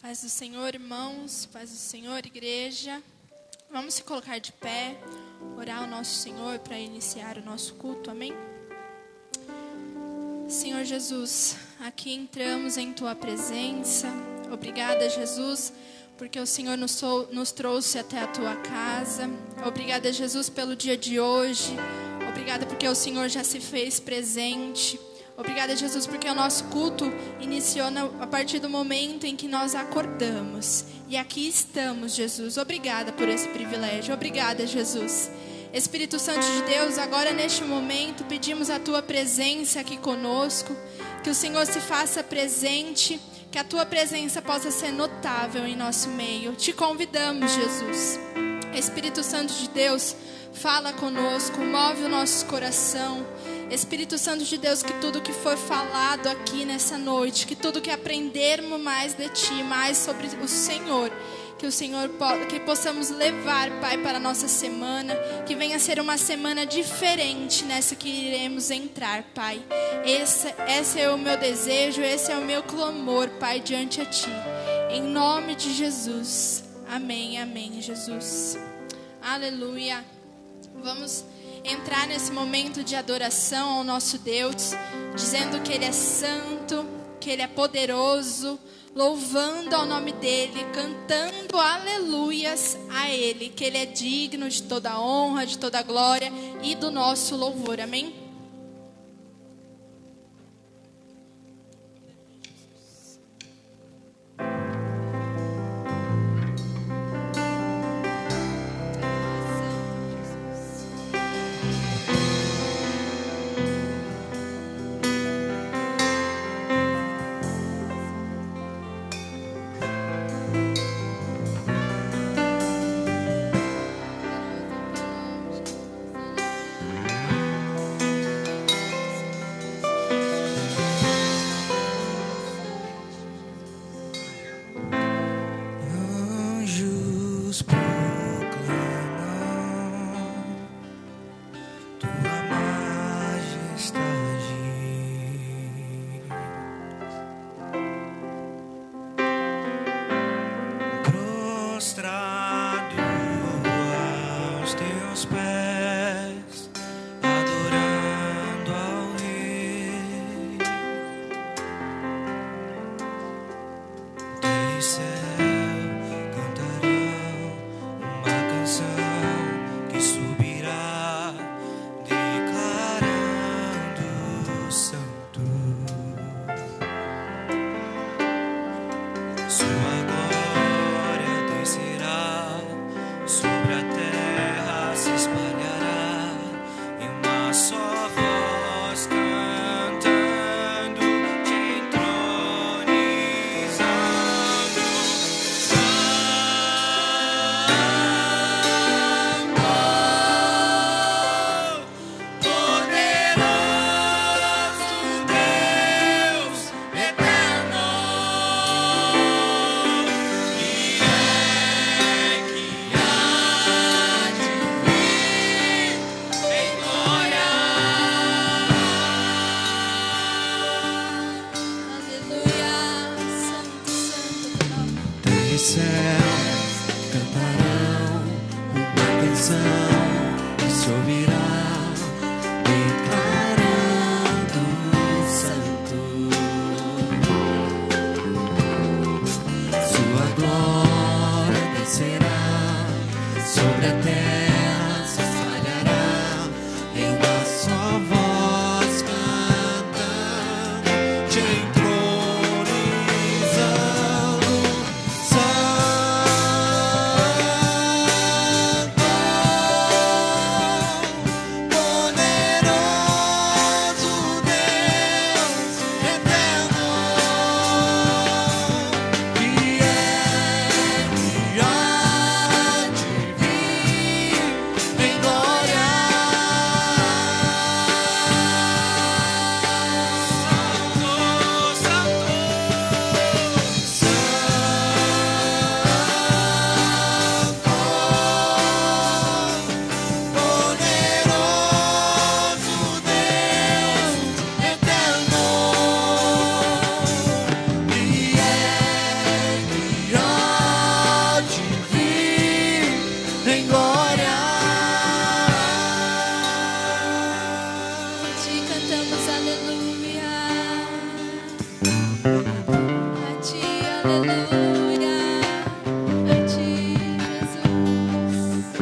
Paz do Senhor, irmãos, paz do Senhor, igreja. Vamos se colocar de pé, orar ao nosso Senhor para iniciar o nosso culto, amém? Senhor Jesus, aqui entramos em Tua presença. Obrigada, Jesus, porque o Senhor nos trouxe até a Tua casa. Obrigada, Jesus, pelo dia de hoje. Obrigada porque o Senhor já se fez presente. Obrigada, Jesus, porque o nosso culto iniciou a partir do momento em que nós acordamos. E aqui estamos, Jesus. Obrigada por esse privilégio. Obrigada, Jesus. Espírito Santo de Deus, agora neste momento pedimos a Tua presença aqui conosco. Que o Senhor se faça presente. Que a Tua presença possa ser notável em nosso meio. Te convidamos, Jesus. Espírito Santo de Deus, fala conosco, move o nosso coração. Espírito Santo de Deus, que tudo que for falado aqui nessa noite, que tudo que aprendermos mais de Ti, mais sobre o Senhor, que possamos levar, Pai, para a nossa semana, que venha ser uma semana diferente nessa que iremos entrar, Pai. Esse é o meu desejo, esse é o meu clamor, Pai, diante a Ti. Em nome de Jesus. Amém, amém, Jesus. Aleluia. Vamos entrar nesse momento de adoração ao nosso Deus, dizendo que Ele é santo, que Ele é poderoso, louvando ao nome dEle, cantando aleluias a Ele, que Ele é digno de toda a honra, de toda a glória e do nosso louvor, amém? Aleluia. A ti, Jesus.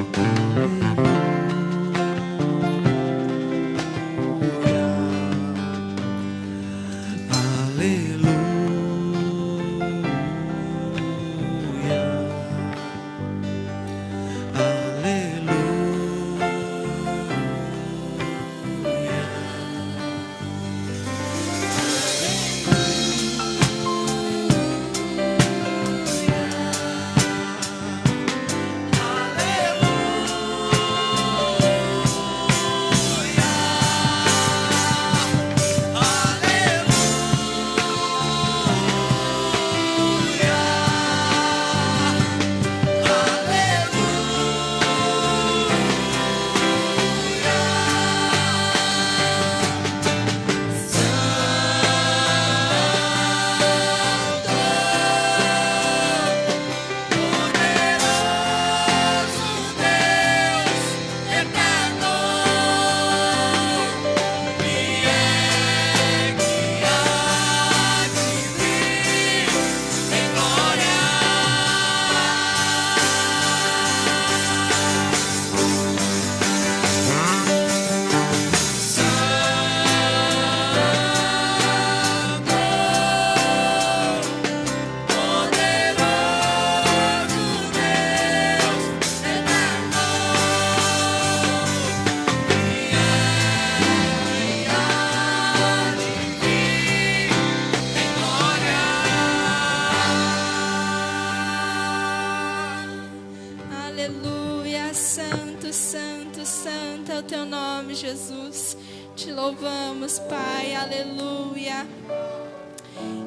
Aleluia, santo, santo, santo é o teu nome, Jesus. Te louvamos, Pai, aleluia.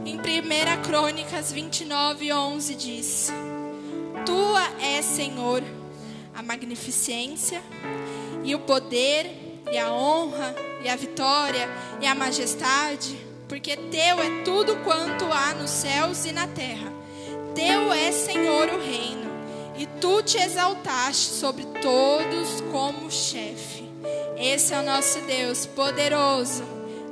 Em 1 Crônicas 29:11 diz: Tua é, Senhor, a magnificência e o poder e a honra e a vitória e a majestade, porque teu é tudo quanto há nos céus e na terra. Teu é, Senhor, o reino, e tu te exaltaste sobre todos como chefe. Esse é o nosso Deus, poderoso,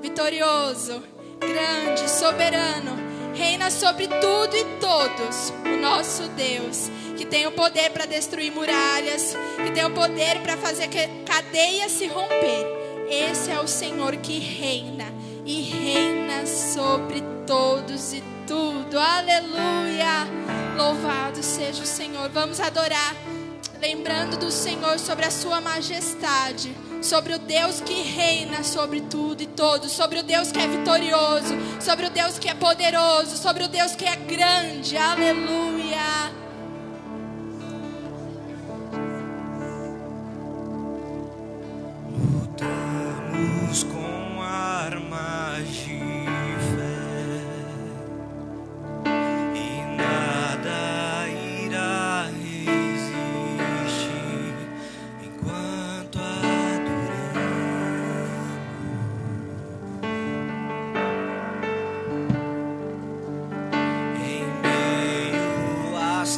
vitorioso, grande, soberano, reina sobre tudo e todos. O nosso Deus, que tem o poder para destruir muralhas, que tem o poder para fazer cadeias se romper. Esse é o Senhor que reina e reina sobre todos e tudo. Aleluia! Louvado seja o Senhor. Vamos adorar, lembrando do Senhor, sobre a sua majestade, sobre o Deus que reina sobre tudo e todos, sobre o Deus que é vitorioso, sobre o Deus que é poderoso, sobre o Deus que é grande. Aleluia! Lutamos com armas de fé e nada irá resistir enquanto adoramos. Em meio às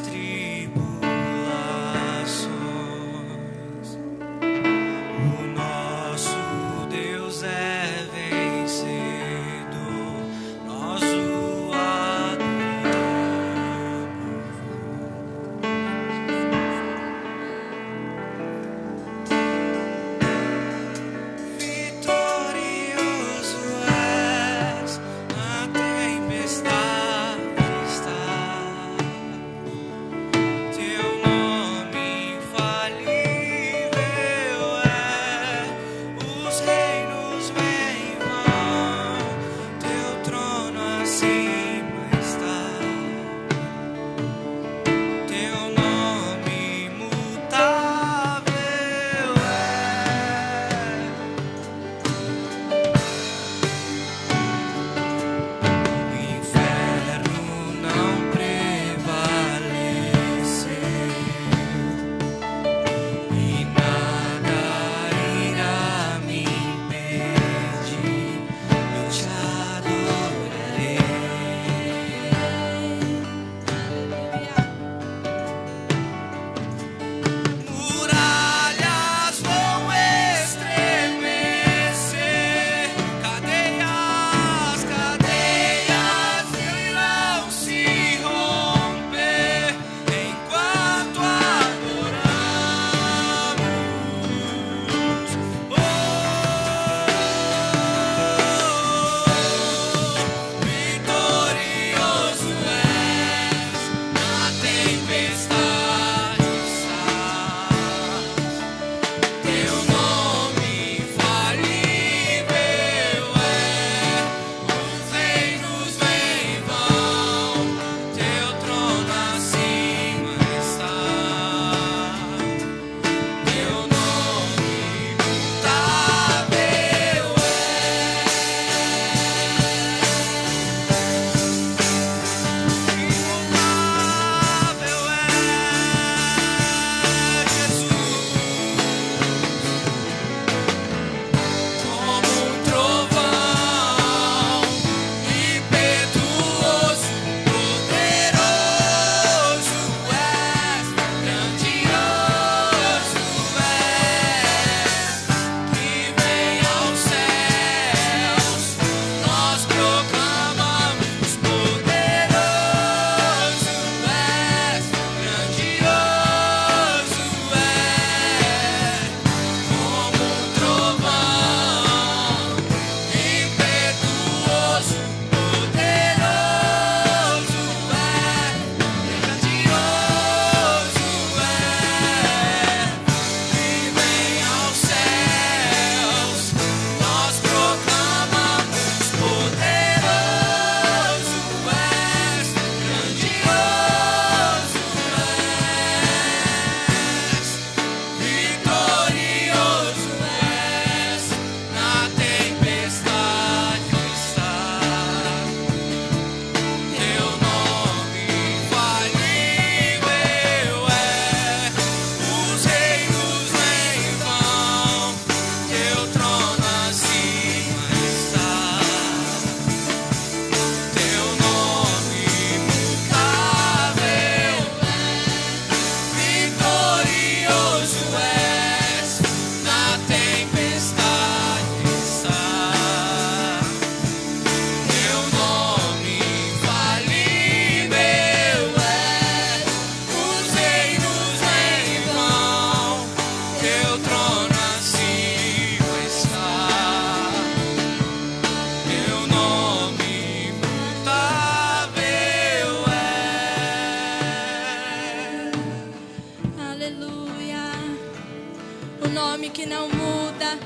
que não muda,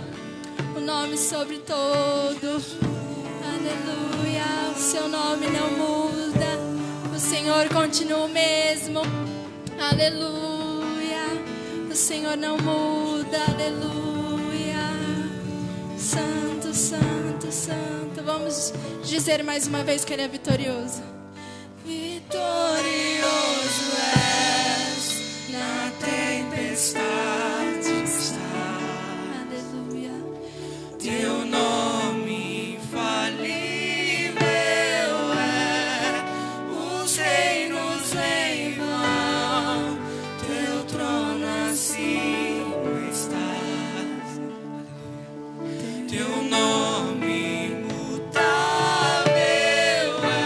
o nome sobre todo. Aleluia, o seu nome não muda, o Senhor continua o mesmo. Aleluia, o Senhor não muda. Aleluia, santo, santo, santo. Vamos dizer mais uma vez que Ele é vitorioso. Vitorioso és na tempestade está. Aleluia. Teu nome infalível é, os reinos em vão, teu trono acima está. Teu nome imutável é.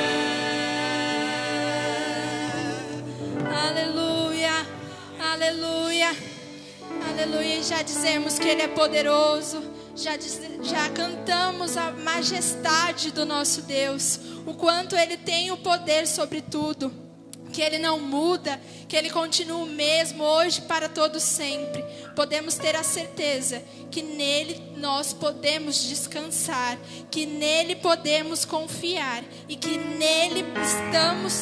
Aleluia, aleluia, aleluia. E já dizemos que Ele é poderoso, já cantamos a majestade do nosso Deus, o quanto Ele tem o poder sobre tudo, que Ele não muda, que Ele continua o mesmo hoje para todo sempre. Podemos ter a certeza que nele nós podemos descansar, que nele podemos confiar e que nele estamos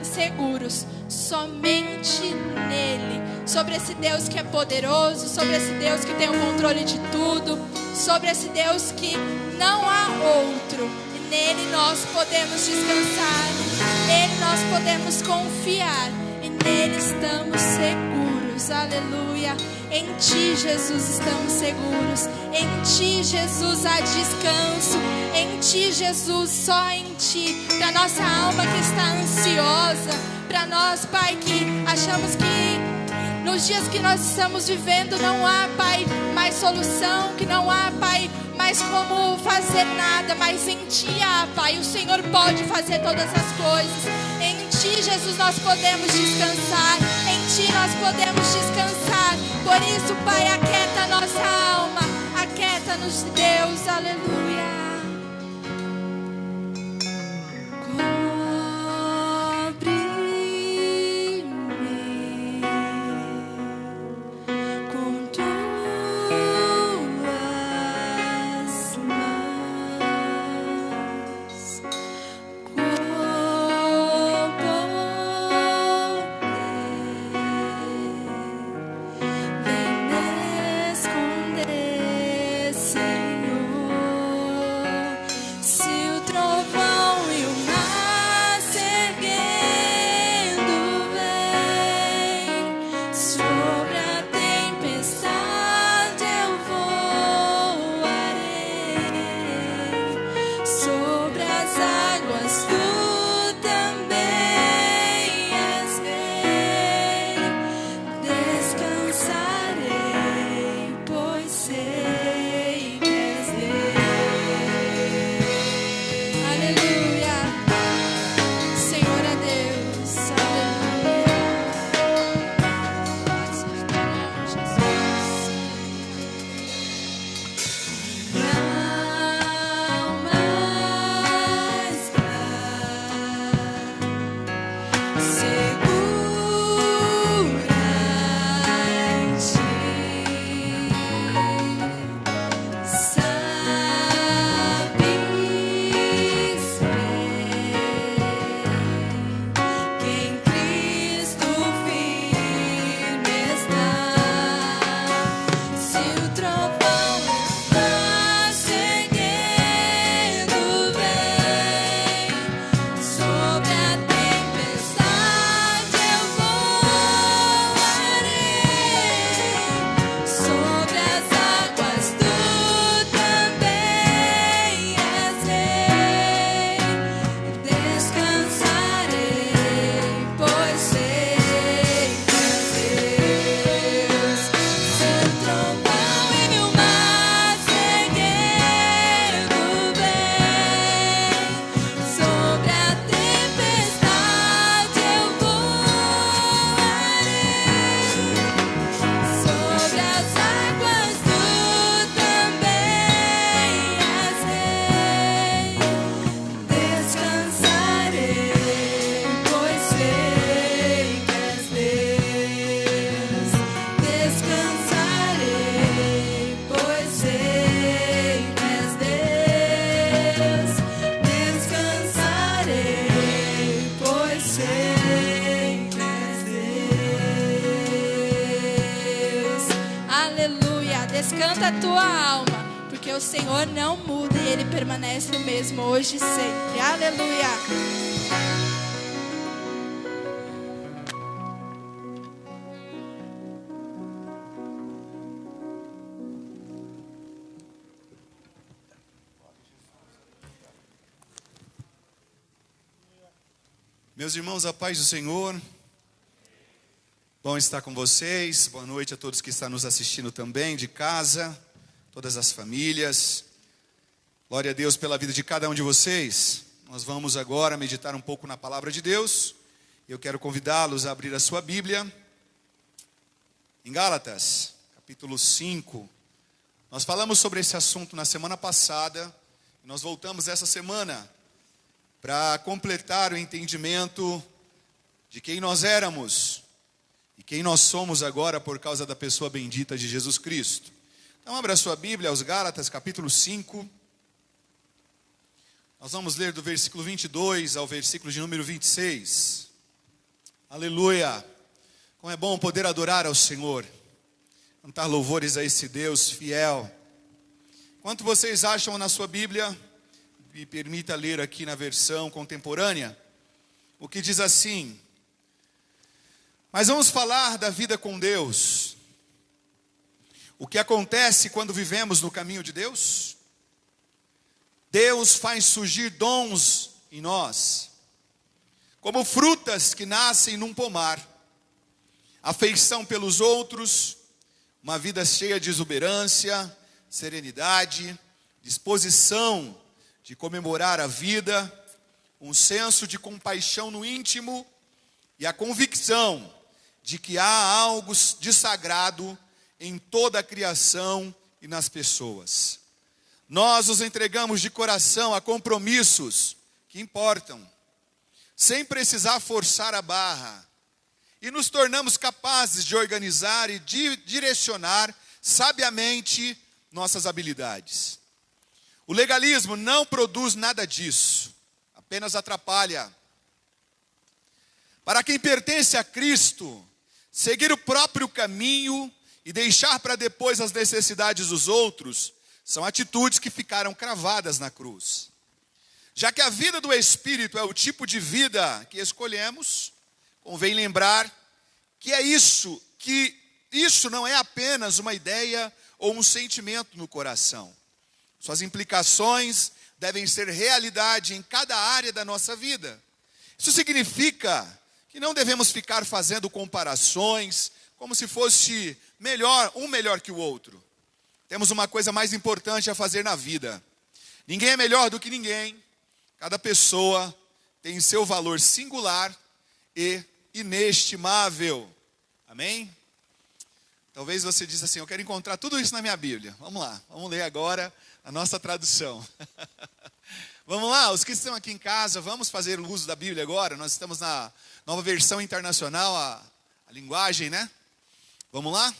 seguros, somente nele. Sobre esse Deus que é poderoso, sobre esse Deus que tem o controle de tudo, sobre esse Deus que não há outro. E nele nós podemos descansar, nele nós podemos confiar e nele estamos seguros. Aleluia. Em Ti, Jesus, estamos seguros. Em Ti, Jesus, há descanso. Em Ti, Jesus, só em Ti. Para nossa alma que está ansiosa, para nós, Pai, que achamos que nos dias que nós estamos vivendo não há, Pai, mais solução, que não há, Pai, mais como fazer nada, mas em Ti há, Pai. O Senhor pode fazer todas as coisas. Em Ti, Jesus, nós podemos descansar. Em Ti nós podemos descansar. Por isso, Pai, aquieta a nossa alma, aquieta-nos, Deus. Aleluia. Senhor, mas canta a tua alma, porque o Senhor não muda e Ele permanece o mesmo hoje e sempre. Aleluia. Meus irmãos, a paz do Senhor, bom estar com vocês, boa noite a todos que estão nos assistindo também, de casa, todas as famílias, glória a Deus pela vida de cada um de vocês. Nós vamos agora meditar um pouco na palavra de Deus, eu quero convidá-los a abrir a sua Bíblia, em Gálatas, capítulo 5, nós falamos sobre esse assunto na semana passada, e nós voltamos essa semana, para completar o entendimento de quem nós éramos e quem nós somos agora por causa da pessoa bendita de Jesus Cristo. Então abra a sua Bíblia aos Gálatas, capítulo 5. Nós vamos ler do versículo 22 ao versículo de número 26. Aleluia! Como é bom poder adorar ao Senhor, cantar louvores a esse Deus fiel. Quanto vocês acham na sua Bíblia? Me permita ler aqui na versão contemporânea, o que diz assim: mas vamos falar da vida com Deus. O que acontece quando vivemos no caminho de Deus? Deus faz surgir dons em nós, como frutas que nascem num pomar, afeição pelos outros, uma vida cheia de exuberância, serenidade, disposição de comemorar a vida, um senso de compaixão no íntimo e a convicção de que há algo de sagrado em toda a criação e nas pessoas. Nós nos entregamos de coração a compromissos que importam, sem precisar forçar a barra, e nos tornamos capazes de organizar e de direcionar sabiamente nossas habilidades. O legalismo não produz nada disso, apenas atrapalha. Para quem pertence a Cristo, seguir o próprio caminho e deixar para depois as necessidades dos outros, são atitudes que ficaram cravadas na cruz. Já que a vida do Espírito é o tipo de vida que escolhemos, convém lembrar que isso não é apenas uma ideia ou um sentimento no coração. Suas implicações devem ser realidade em cada área da nossa vida. Isso significa que não devemos ficar fazendo comparações como se fosse um melhor que o outro. Temos uma coisa mais importante a fazer na vida. Ninguém é melhor do que ninguém. Cada pessoa tem seu valor singular e inestimável. Amém? Talvez você diz assim: eu quero encontrar tudo isso na minha Bíblia. Vamos lá, vamos ler agora a nossa tradução. Vamos lá, os que estão aqui em casa, vamos fazer o uso da Bíblia agora. Nós estamos na nova versão internacional, a linguagem, né? Vamos lá?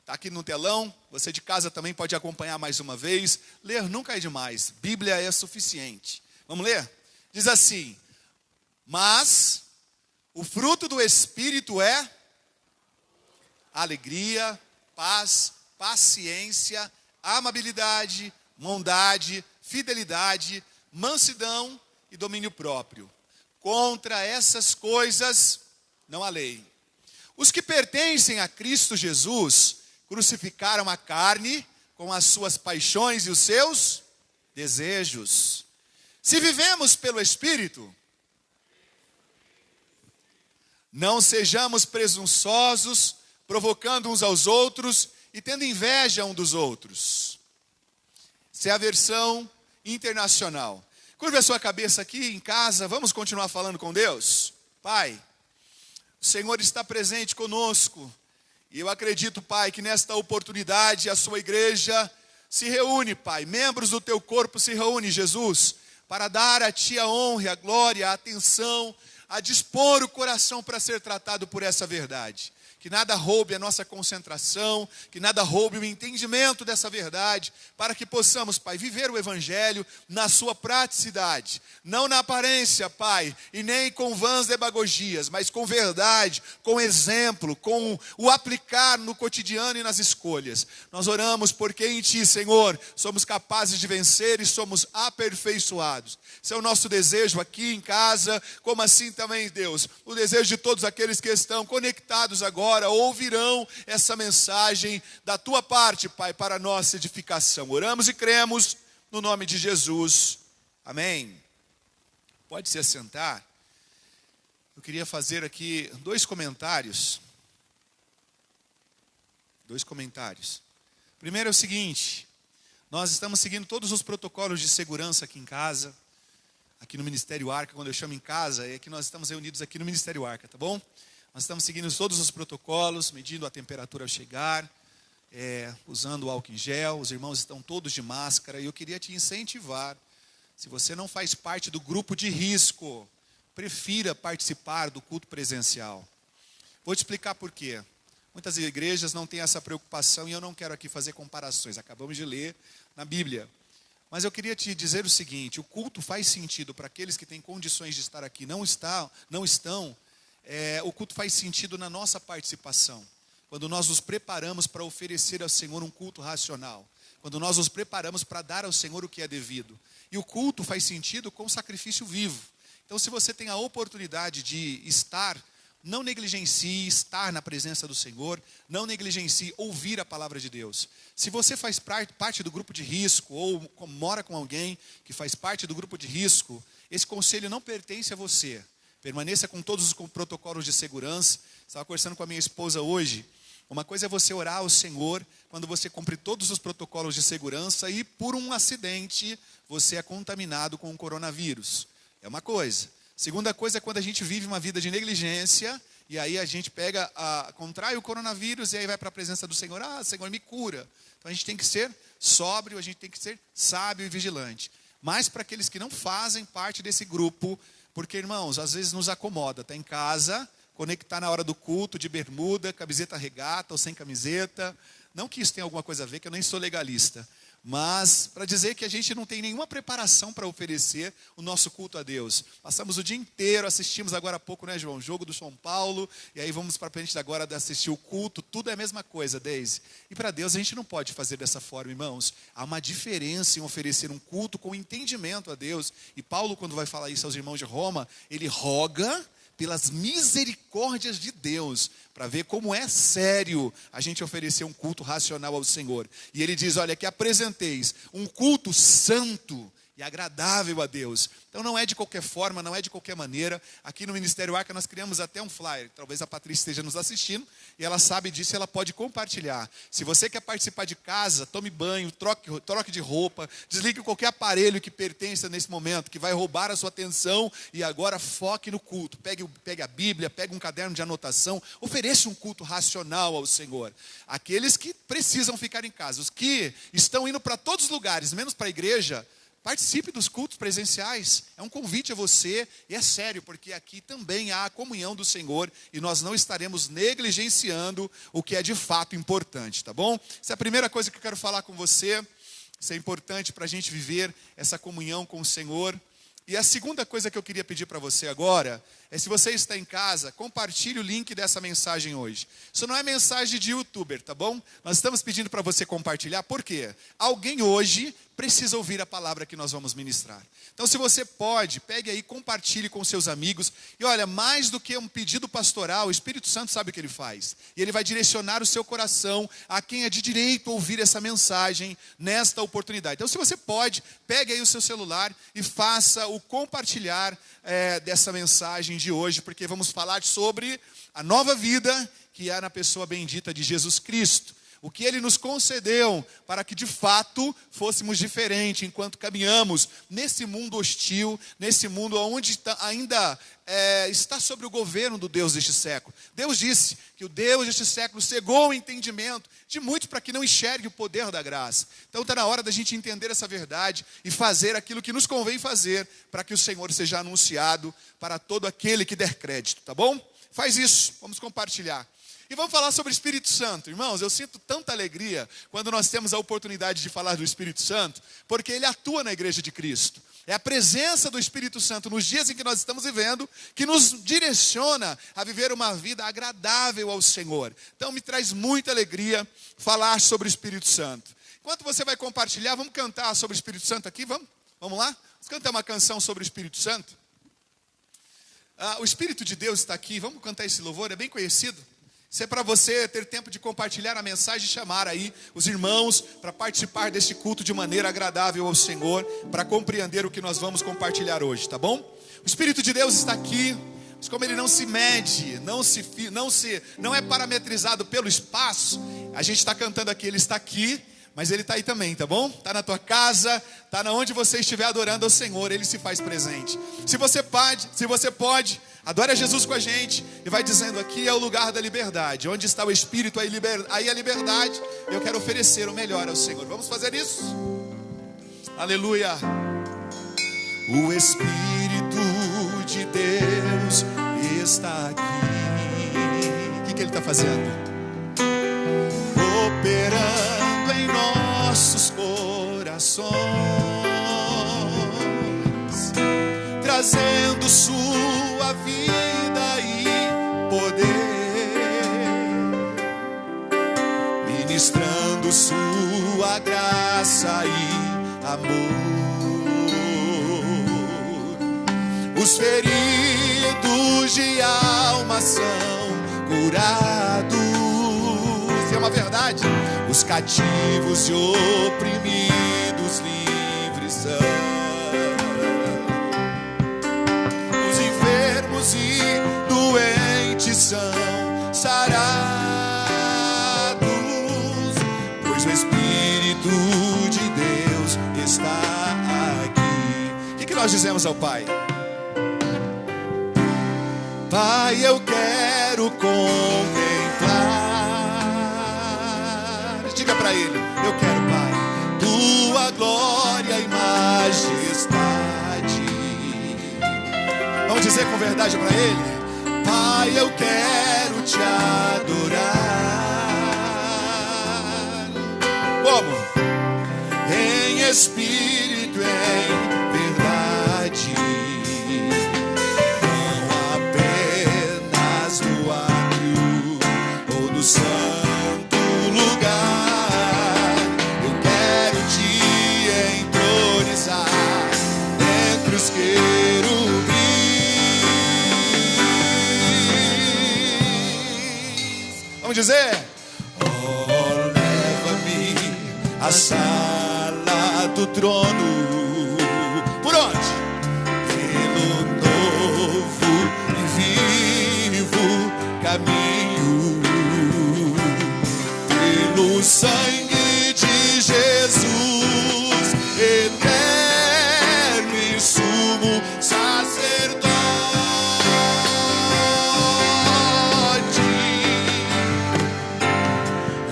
Está aqui no telão. Você de casa também pode acompanhar mais uma vez. Ler nunca é demais, Bíblia é suficiente. Vamos ler? Diz assim: mas o fruto do Espírito é alegria, paz, paciência, amabilidade, bondade, fidelidade, mansidão e domínio próprio. Contra essas coisas não há lei. Os que pertencem a Cristo Jesus crucificaram a carne com as suas paixões e os seus desejos. Se vivemos pelo Espírito, não sejamos presunçosos, provocando uns aos outros e tendo inveja um dos outros. Essa é a versão internacional. Curve a sua cabeça aqui em casa, vamos continuar falando com Deus? Pai, o Senhor está presente conosco, e eu acredito, Pai, que nesta oportunidade a sua igreja se reúne, Pai, membros do teu corpo se reúnem, Jesus, para dar a Ti a honra, a glória, a atenção, a dispor o coração para ser tratado por essa verdade. que nada roube a nossa concentração, que nada roube o entendimento dessa verdade, para que possamos, Pai, viver o Evangelho na sua praticidade, não na aparência, Pai, e nem com vãs demagogias, mas com verdade, com exemplo, com o aplicar no cotidiano e nas escolhas. Nós oramos porque em Ti, Senhor, somos capazes de vencer e somos aperfeiçoados. Esse é o nosso desejo aqui em casa, como assim também, Deus, o desejo de todos aqueles que estão conectados agora, ouvirão essa mensagem da Tua parte, Pai, para a nossa edificação. Oramos e cremos no nome de Jesus. Amém. Pode se assentar. Eu queria fazer aqui dois comentários. Primeiro é o seguinte: nós estamos seguindo todos os protocolos de segurança aqui em casa, aqui no Ministério Arca. Quando eu chamo em casa, é que nós estamos reunidos aqui no Ministério Arca, tá bom? Nós estamos seguindo todos os protocolos, medindo a temperatura ao chegar, usando o álcool em gel, os irmãos estão todos de máscara, e eu queria te incentivar, se você não faz parte do grupo de risco, prefira participar do culto presencial. Vou te explicar por quê. Muitas igrejas não têm essa preocupação, e eu não quero aqui fazer comparações, acabamos de ler na Bíblia. Mas eu queria te dizer o seguinte: o culto faz sentido para aqueles que têm condições de estar aqui, não estão. O culto faz sentido na nossa participação, quando nós nos preparamos para oferecer ao Senhor um culto racional, quando nós nos preparamos para dar ao Senhor o que é devido. E o culto faz sentido com sacrifício vivo. Então, se você tem a oportunidade de estar, não negligencie estar na presença do Senhor, não negligencie ouvir a palavra de Deus. Se você faz parte do grupo de risco, ou mora com alguém que faz parte do grupo de risco, esse conselho não pertence a você. Permaneça com todos os protocolos de segurança. Estava conversando com a minha esposa hoje. Uma coisa é você orar ao Senhor quando você cumpre todos os protocolos de segurança e por um acidente você é contaminado com o coronavírus. É uma coisa. Segunda coisa é quando a gente vive uma vida de negligência e aí a gente contrai o coronavírus e aí vai para a presença do Senhor. Senhor, me cura. Então a gente tem que ser sóbrio, a gente tem que ser sábio e vigilante. Mas para aqueles que não fazem parte desse grupo, porque, irmãos, às vezes nos acomoda, está em casa, conectar na hora do culto, de bermuda, camiseta regata ou sem camiseta. Não que isso tenha alguma coisa a ver, que eu nem sou legalista. Mas para dizer que a gente não tem nenhuma preparação para oferecer o nosso culto a Deus. Passamos o dia inteiro, assistimos agora há pouco, né, João? Jogo do São Paulo, e aí vamos para frente agora de assistir o culto. Tudo é a mesma coisa, Deise. E para Deus a gente não pode fazer dessa forma, irmãos. Há uma diferença em oferecer um culto com entendimento a Deus. E Paulo, quando vai falar isso aos irmãos de Roma, ele roga pelas misericórdias de Deus, para ver como é sério a gente oferecer um culto racional ao Senhor. E ele diz, olha, que apresenteis um culto santo e agradável a Deus. Então não é de qualquer forma, não é de qualquer maneira. Aqui no Ministério Arca nós criamos até um flyer. Talvez a Patrícia esteja nos assistindo e ela sabe disso e ela pode compartilhar. Se você quer participar de casa, tome banho, troque de roupa, desligue qualquer aparelho que pertença nesse momento, que vai roubar a sua atenção, e agora foque no culto. Pegue a Bíblia, pegue um caderno de anotação, ofereça um culto racional ao Senhor. Aqueles que precisam ficar em casa, os que estão indo para todos os lugares, menos para a igreja, participe dos cultos presenciais. É um convite a você, e é sério, porque aqui também há a comunhão do Senhor, e nós não estaremos negligenciando o que é de fato importante, tá bom? Essa é a primeira coisa que eu quero falar com você. Isso é importante para a gente viver essa comunhão com o Senhor. E a segunda coisa que eu queria pedir para você agora é, se você está em casa, compartilhe o link dessa mensagem hoje. Isso não é mensagem de youtuber, tá bom? Nós estamos pedindo para você compartilhar, por quê? Alguém hoje precisa ouvir a palavra que nós vamos ministrar. Então, se você pode, pegue aí, compartilhe com seus amigos. E olha, mais do que um pedido pastoral, o Espírito Santo sabe o que ele faz. E ele vai direcionar o seu coração a quem é de direito ouvir essa mensagem nesta oportunidade. Então, se você pode, pegue aí o seu celular e faça o compartilhar dessa mensagem de hoje, porque vamos falar sobre a nova vida que há na pessoa bendita de Jesus Cristo. O que Ele nos concedeu para que de fato fôssemos diferentes enquanto caminhamos nesse mundo hostil, nesse mundo onde ainda está sobre o governo do Deus deste século. Deus disse que o Deus deste século cegou o entendimento de muitos para que não enxergue o poder da graça. Então está na hora da gente entender essa verdade e fazer aquilo que nos convém fazer para que o Senhor seja anunciado para todo aquele que der crédito, tá bom? Faz isso, vamos compartilhar. E vamos falar sobre o Espírito Santo. Irmãos, eu sinto tanta alegria quando nós temos a oportunidade de falar do Espírito Santo, porque ele atua na igreja de Cristo. É a presença do Espírito Santo nos dias em que nós estamos vivendo que nos direciona a viver uma vida agradável ao Senhor. Então me traz muita alegria falar sobre o Espírito Santo. Enquanto você vai compartilhar, vamos cantar sobre o Espírito Santo aqui, vamos? Vamos lá? Vamos cantar uma canção sobre o Espírito Santo? O Espírito de Deus está aqui, vamos cantar esse louvor, é bem conhecido. Isso é para você ter tempo de compartilhar a mensagem e chamar aí os irmãos para participar deste culto de maneira agradável ao Senhor, para compreender o que nós vamos compartilhar hoje, tá bom? O Espírito de Deus está aqui, mas como ele não se mede, não é parametrizado pelo espaço, a gente está cantando aqui, ele está aqui, mas ele está aí também, tá bom? Está na tua casa, está onde você estiver adorando ao Senhor, ele se faz presente. Se você pode, adore a Jesus com a gente e vai dizendo: aqui é o lugar da liberdade. Onde está o Espírito, aí a liberdade. Eu quero oferecer o melhor ao Senhor. Vamos fazer isso? Aleluia. O Espírito de Deus está aqui. O que ele está fazendo? Operando em nossos corações, trazendo sua vida e poder, ministrando sua graça e amor. Os feridos de alma são curados, e é uma verdade. Os cativos e oprimidos livres são. Os enfermos e doentes são sarados, pois o Espírito de Deus está aqui. O que nós dizemos ao Pai? Pai, eu quero contemplar. Diga para Ele: eu quero, Pai, tua glória e majestade. Vamos dizer com verdade para Ele: Pai, eu quero te adorar. Como? Em espírito, em verdade. No santo lugar, eu quero te entronizar entre os querubins. Vamos dizer: oh, leva-me à sala do trono. Por onde? Pelo novo e vivo caminho. No sangue de Jesus, eterno e sumo sacerdote,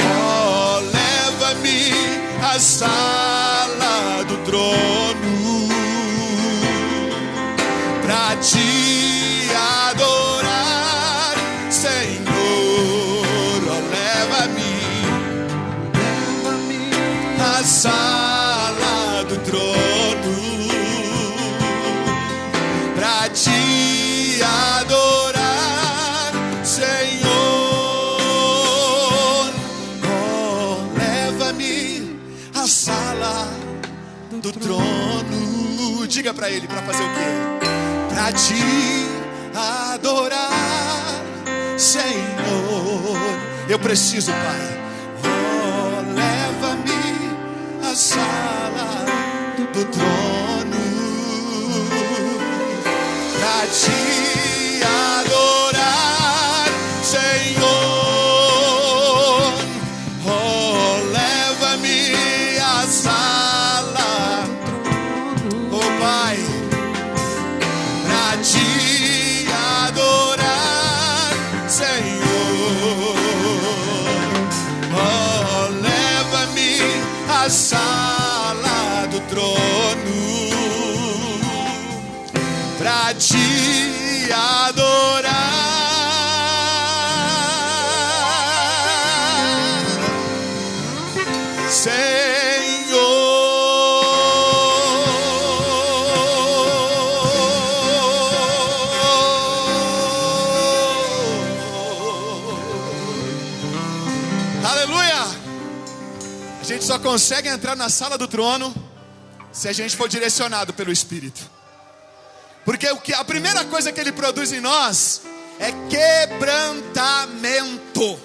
oh, leva-me à sala do trono pra te adorar, Senhor. Oh, leva-me à sala do trono pra te adorar, Senhor. Oh, leva-me à sala do trono. Diga para Ele para fazer o quê? Pra te adorar, Senhor. Eu preciso, Pai. Sala do trono pra te adorar, Senhor. Oh, leva-me à sala, oh Pai, pra te adorar, Senhor. Oh, leva-me à sala do trono pra te adorar. Aleluia! A gente só consegue entrar na sala do trono se a gente for direcionado pelo Espírito. Porque a primeira coisa que Ele produz em nós é quebrantamento.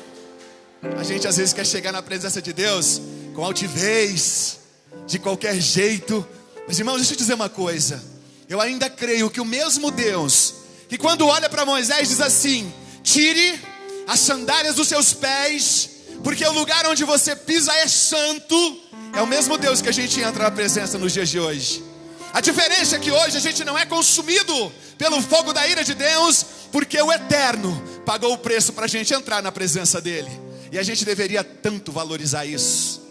A gente às vezes quer chegar na presença de Deus com altivez, de qualquer jeito. Mas irmãos, deixa eu dizer uma coisa. Eu ainda creio que o mesmo Deus que quando olha para Moisés diz assim: tire as sandálias dos seus pés, porque o lugar onde você pisa é santo. É o mesmo Deus que a gente entra na presença nos dias de hoje. A diferença é que hoje a gente não é consumido pelo fogo da ira de Deus, porque o Eterno pagou o preço para a gente entrar na presença dEle. E a gente deveria tanto valorizar isso,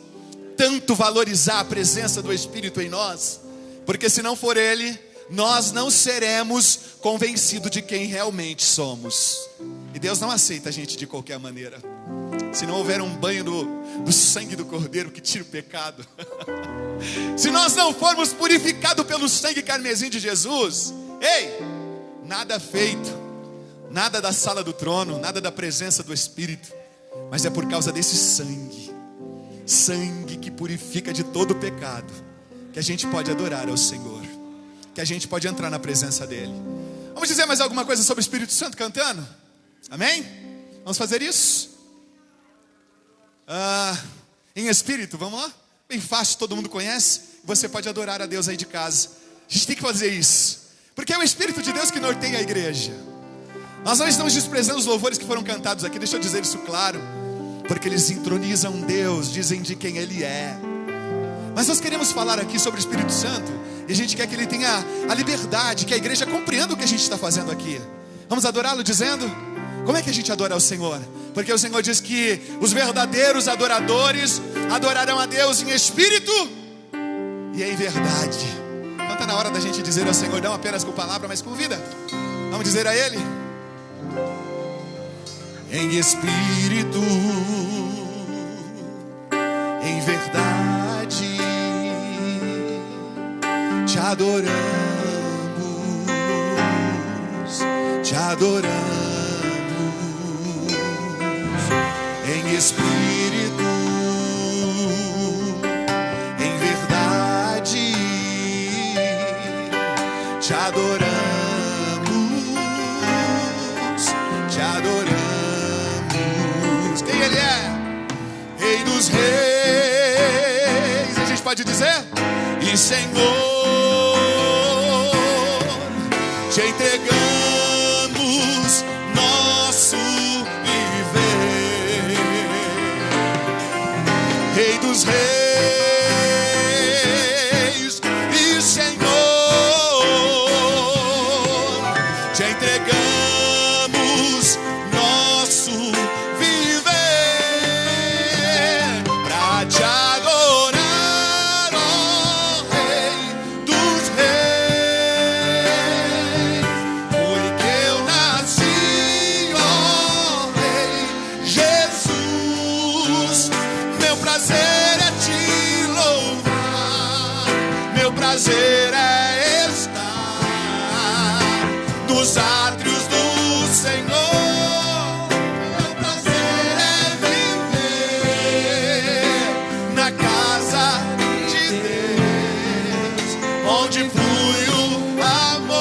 tanto valorizar a presença do Espírito em nós, porque se não for Ele, nós não seremos convencidos de quem realmente somos. E Deus não aceita a gente de qualquer maneira. Se não houver um banho do sangue do Cordeiro que tira o pecado, se nós não formos purificados pelo sangue carmesim de Jesus, ei, nada feito, nada da sala do trono, nada da presença do Espírito, mas é por causa desse sangue, sangue que purifica de todo o pecado, que a gente pode adorar ao Senhor, que a gente pode entrar na presença dEle. Vamos dizer mais alguma coisa sobre o Espírito Santo cantando? Amém? Vamos fazer isso? Em espírito, vamos lá? Bem fácil, todo mundo conhece. Você pode adorar a Deus aí de casa. A gente tem que fazer isso, porque é o Espírito de Deus que norteia a igreja. Nós não estamos desprezando os louvores que foram cantados aqui, deixa eu dizer isso claro, porque eles entronizam Deus, dizem de quem Ele é. Mas nós queremos falar aqui sobre o Espírito Santo, e a gente quer que Ele tenha a liberdade, que a igreja compreenda o que a gente está fazendo aqui. Vamos adorá-lo dizendo? Como é que a gente adora ao Senhor? Porque o Senhor diz que os verdadeiros adoradores adorarão a Deus em espírito e em verdade. Então está na hora da gente dizer ao Senhor, não apenas com palavra, mas com vida. Vamos dizer a Ele: em espírito, em verdade, te adoramos, te adoramos. Em espírito, em verdade, te adoramos, te adoramos. Quem Ele é? Rei dos reis, a gente pode dizer? E Senhor, te entregamos nosso Rei dos reis e Senhor, te entregamos nosso viver para te adorar, ó Rei dos reis. Foi que eu nasci, ó Rei Jesus. Meu prazer é te louvar, meu prazer é estar nos átrios do Senhor. Meu prazer é viver na casa de Deus, onde flui o amor.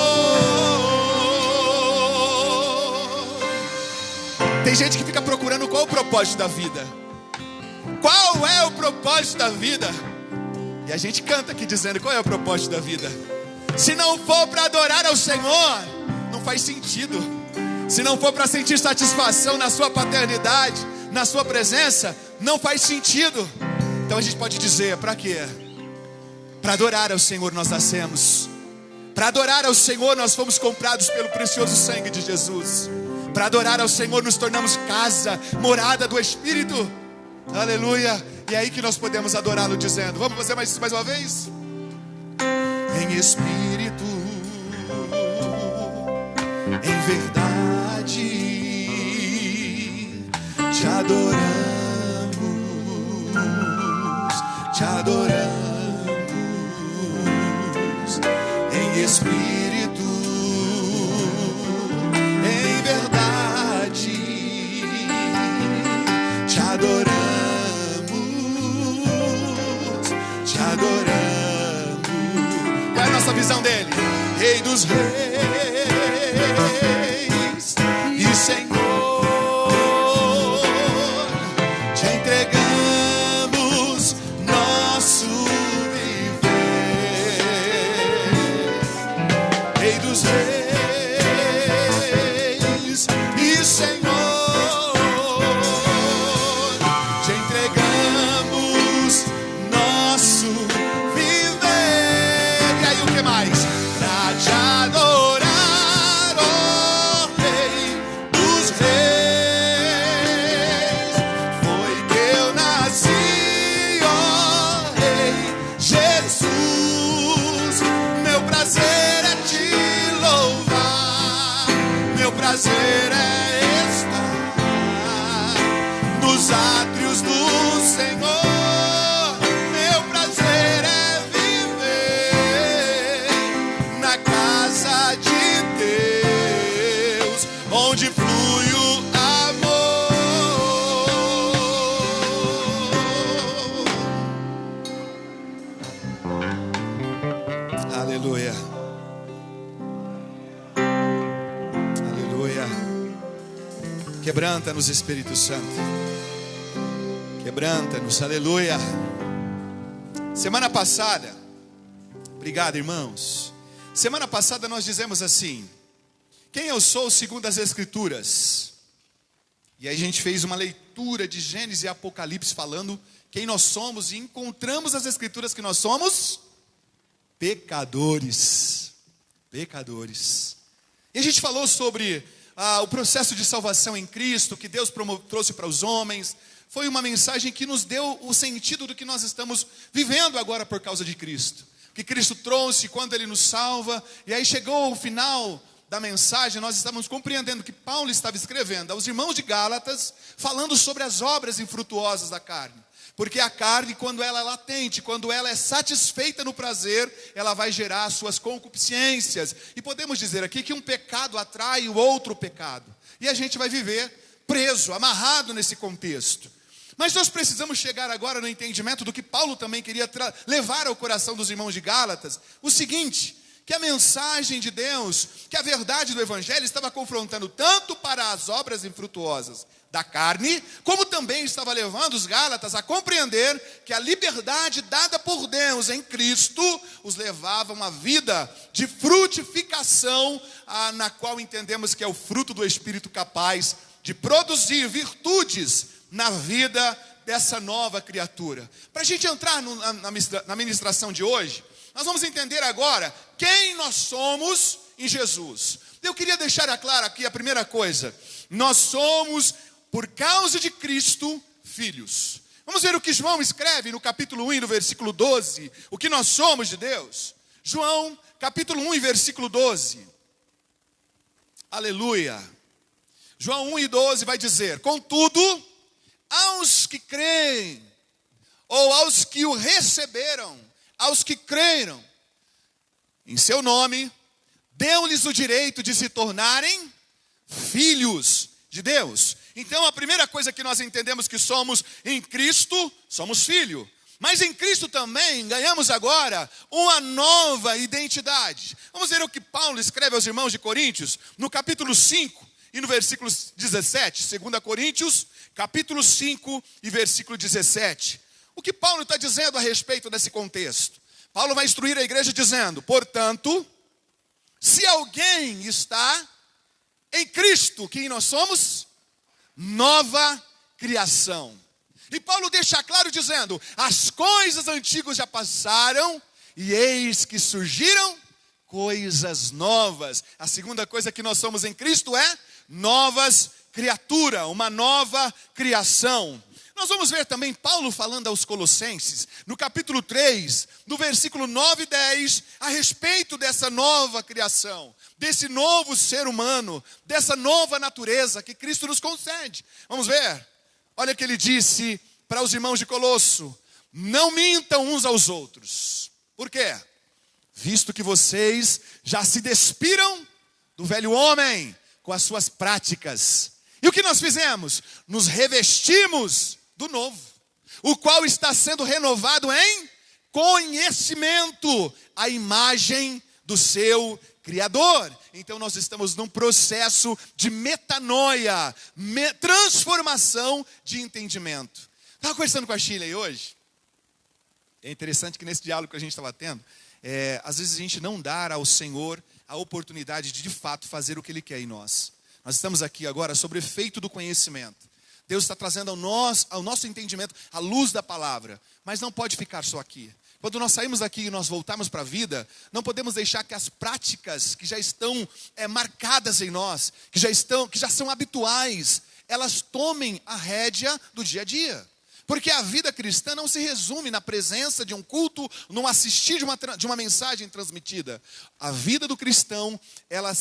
Tem gente que fica procurando qual é o propósito da vida. Qual é o propósito da vida? E a gente canta aqui dizendo qual é o propósito da vida. Se não for para adorar ao Senhor, não faz sentido. Se não for para sentir satisfação na sua paternidade, na sua presença, não faz sentido. Então a gente pode dizer, para quê? Para adorar ao Senhor nós nascemos. Para adorar ao Senhor nós fomos comprados pelo precioso sangue de Jesus. Para adorar ao Senhor nos tornamos casa, morada do Espírito. Aleluia. E é aí que nós podemos adorá-lo dizendo, vamos fazer mais uma vez? Em espírito, em verdade, te adoramos, te adoramos. Em espírito, em verdade, te adoramos, dos reis e Senhor, te entregamos nosso viver. Rei dos reis e Senhor, te entregamos nosso viver. E aí o que mais? Pra te adorar, ó Rei dos reis, foi que eu nasci, ó Rei Jesus. Meu prazer é te louvar, meu prazer é estar nos átrios do Senhor. Meu prazer é viver na casa de Deus, onde flui o amor. Aleluia. Aleluia. Quebranta-nos, Espírito Santo. Quebranta-nos, aleluia. Semana passada, obrigado, irmãos. Semana passada nós dizemos assim: quem eu sou segundo as Escrituras. E aí a gente fez uma leitura de Gênesis e Apocalipse falando quem nós somos, e encontramos as Escrituras que nós somos pecadores. Pecadores. E a gente falou sobre o processo de salvação em Cristo, que Deus trouxe para os homens. Foi uma mensagem que nos deu o sentido do que nós estamos vivendo agora por causa de Cristo. Que Cristo trouxe quando Ele nos salva. E aí chegou o final da mensagem, nós estamos compreendendo que Paulo estava escrevendo aos irmãos de Gálatas, falando sobre as obras infrutuosas da carne. Porque a carne, quando ela é latente, quando ela é satisfeita no prazer, ela vai gerar suas concupiscências. E podemos dizer aqui que um pecado atrai o outro pecado. E a gente vai viver preso, amarrado nesse contexto. Mas nós precisamos chegar agora no entendimento do que Paulo também queria levar ao coração dos irmãos de Gálatas. O seguinte, que a mensagem de Deus, que a verdade do Evangelho estava confrontando tanto para as obras infrutuosas da carne, como também estava levando os Gálatas a compreender que a liberdade dada por Deus em Cristo os levava a uma vida de frutificação, na qual entendemos que é o fruto do Espírito capaz de produzir virtudes na vida dessa nova criatura. Para a gente entrar na ministração de hoje, nós vamos entender agora quem nós somos em Jesus. Eu queria deixar claro aqui a primeira coisa: nós somos, por causa de Cristo, filhos. Vamos ver o que João escreve no capítulo 1 e no versículo 12, o que nós somos de Deus. João, capítulo 1 e versículo 12. Aleluia. João 1 e 12 vai dizer: contudo, aos que creem, ou aos que o receberam, aos que creram em seu nome, deu-lhes o direito de se tornarem filhos de Deus. Então a primeira coisa que nós entendemos que somos em Cristo, somos filho. Mas em Cristo também ganhamos agora uma nova identidade. Vamos ver o que Paulo escreve aos irmãos de Coríntios, no capítulo 5 e no versículo 17. 2 Coríntios, capítulo 5 e versículo 17. O que Paulo está dizendo a respeito desse contexto? Paulo vai instruir a igreja dizendo: portanto, se alguém está em Cristo, quem nós somos? Nova criação. E Paulo deixa claro dizendo: as coisas antigas já passaram, e eis que surgiram coisas novas. A segunda coisa que nós somos em Cristo é novas criaturas, uma nova criação. Nós vamos ver também Paulo falando aos Colossenses, no capítulo 3, no versículo 9 e 10, a respeito dessa nova criação, desse novo ser humano, dessa nova natureza que Cristo nos concede. Vamos ver? Olha o que ele disse para os irmãos de Colosso: não mintam uns aos outros. Por quê? Visto que vocês já se despiram do velho homem com as suas práticas. E o que nós fizemos? Nos revestimos do novo, o qual está sendo renovado em conhecimento, a imagem do seu Criador. Então nós estamos num processo de metanoia, transformação de entendimento. Estava conversando com a Shirley hoje. É interessante que nesse diálogo que a gente estava tendo, às vezes a gente não dá ao Senhor a oportunidade de fato fazer o que Ele quer em nós. Nós estamos aqui agora sobre o efeito do conhecimento. Deus está trazendo ao nosso entendimento a luz da palavra, mas não pode ficar só aqui. Quando nós saímos daqui e nós voltarmos para a vida, não podemos deixar que as práticas que já estão marcadas em nós, que já são habituais, elas tomem a rédea do dia a dia. Porque a vida cristã não se resume na presença de um culto, no assistir de uma mensagem transmitida. A vida do cristão, ela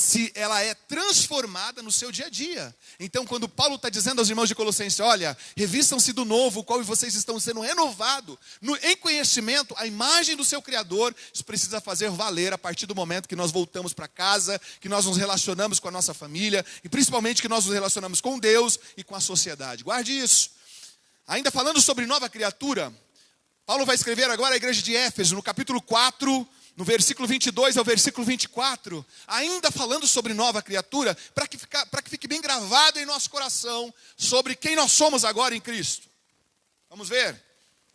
é transformada no seu dia a dia. Então, quando Paulo está dizendo aos irmãos de Colossenses, olha, revistam-se do novo, o qual vocês estão sendo renovados, em conhecimento, a imagem do seu Criador, isso precisa fazer valer a partir do momento que nós voltamos para casa, que nós nos relacionamos com a nossa família, e principalmente que nós nos relacionamos com Deus e com a sociedade. Guarde isso. Ainda falando sobre nova criatura, Paulo vai escrever agora à igreja de Éfeso, no capítulo 4, no versículo 22 ao versículo 24, ainda falando sobre nova criatura, para que fique bem gravado em nosso coração sobre quem nós somos agora em Cristo. Vamos ver.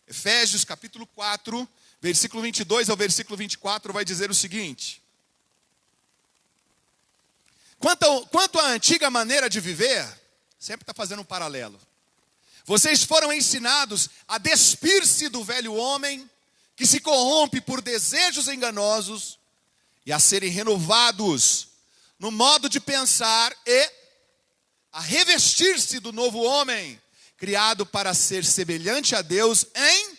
Efésios capítulo 4, versículo 22 ao versículo 24, vai dizer o seguinte: Quanto à antiga maneira de viver, sempre está fazendo um paralelo. Vocês foram ensinados a despir-se do velho homem, que se corrompe por desejos enganosos, e a serem renovados no modo de pensar e a revestir-se do novo homem, criado para ser semelhante a Deus em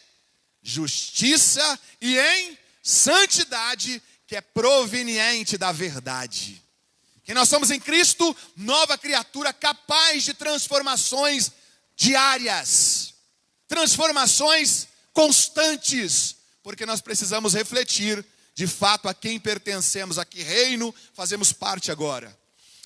justiça e em santidade, que é proveniente da verdade. Que nós somos em Cristo, nova criatura capaz de transformações diárias, transformações constantes, porque nós precisamos refletir de fato a quem pertencemos, a que reino fazemos parte agora.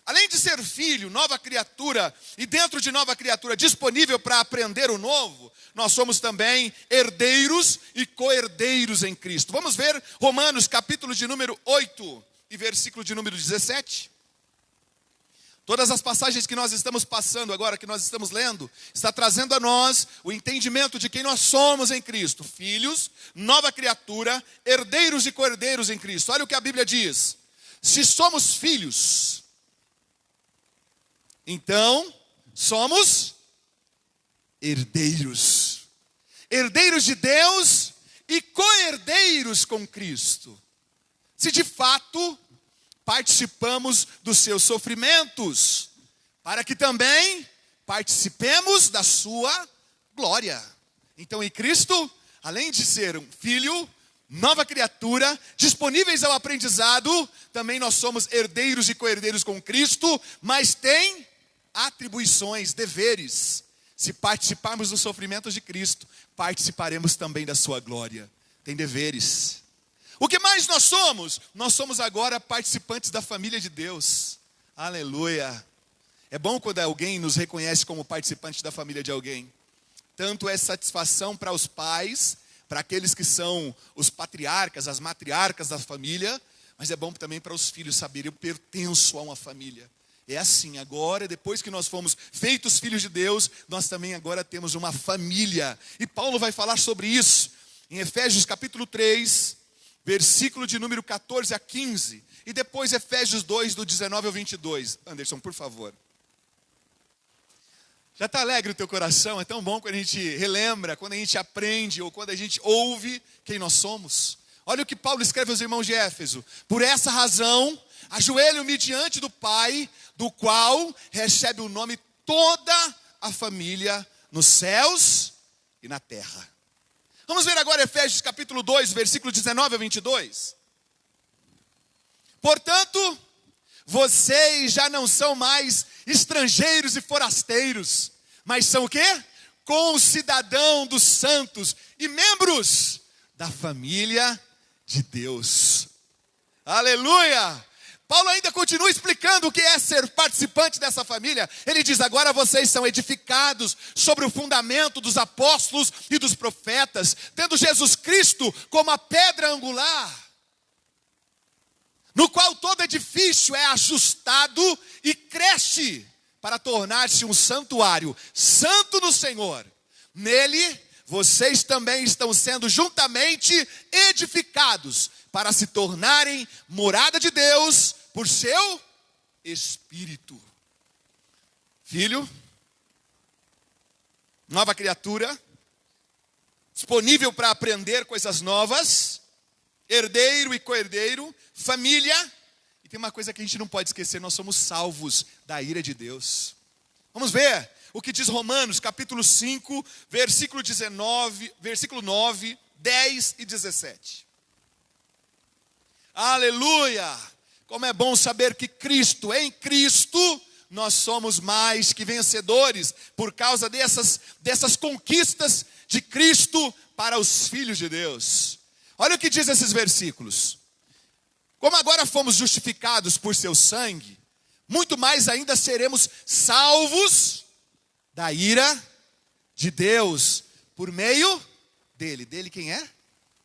Além de ser filho, nova criatura, e dentro de nova criatura disponível para aprender o novo, nós somos também herdeiros e co-herdeiros em Cristo. Vamos ver Romanos capítulo de número 8 e versículo de número 17. Todas as passagens que nós estamos passando agora, que nós estamos lendo, está trazendo a nós o entendimento de quem nós somos em Cristo. Filhos, nova criatura, herdeiros e co-herdeiros em Cristo. Olha o que a Bíblia diz. Se somos filhos, então somos herdeiros. Herdeiros de Deus e co-herdeiros com Cristo. Se de fato participamos dos seus sofrimentos, para que também participemos da sua glória. Então, em Cristo, além de ser um filho, nova criatura, disponíveis ao aprendizado, também nós somos herdeiros e co-herdeiros com Cristo, mas tem atribuições, deveres. Se participarmos dos sofrimentos de Cristo, participaremos também da sua glória. Tem deveres. O que mais nós somos? Nós somos agora participantes da família de Deus. Aleluia. É bom quando alguém nos reconhece como participante da família de alguém. Tanto é satisfação para os pais, para aqueles que são os patriarcas, as matriarcas da família, mas é bom também para os filhos saberem, eu pertenço a uma família. É assim, agora, depois que nós fomos feitos filhos de Deus, nós também agora temos uma família. E Paulo vai falar sobre isso em Efésios capítulo 3, versículo de número 14 a 15. E depois Efésios 2, do 19 ao 22. Anderson, por favor. Já está alegre o teu coração? É tão bom quando a gente relembra, quando a gente aprende ou quando a gente ouve quem nós somos. Olha o que Paulo escreve aos irmãos de Éfeso. Por essa razão, ajoelho-me diante do Pai, do qual recebe o nome toda a família nos céus e na terra. Vamos ver agora Efésios capítulo 2, versículo 19 a 22. Portanto, vocês já não são mais estrangeiros e forasteiros, mas são o quê? Concidadão dos santos e membros da família de Deus. Aleluia! Paulo ainda continua explicando o que é ser participante dessa família. Ele diz, agora vocês são edificados sobre o fundamento dos apóstolos e dos profetas, tendo Jesus Cristo como a pedra angular. no qual todo edifício é ajustado e cresce para tornar-se um santuário santo no Senhor. Nele, vocês também estão sendo juntamente edificados para se tornarem morada de Deus por seu Espírito. Filho, nova criatura, disponível para aprender coisas novas, herdeiro e co-herdeiro, família. E tem uma coisa que a gente não pode esquecer: nós somos salvos da ira de Deus. Vamos ver o que diz Romanos, capítulo 5, versículo 19, versículo 9, 10 e 17. Aleluia! Como é bom saber que em Cristo, nós somos mais que vencedores, por causa dessas conquistas de Cristo para os filhos de Deus. Olha o que diz esses versículos. Como agora fomos justificados por seu sangue, muito mais ainda seremos salvos da ira de Deus, por meio dele. Dele quem é?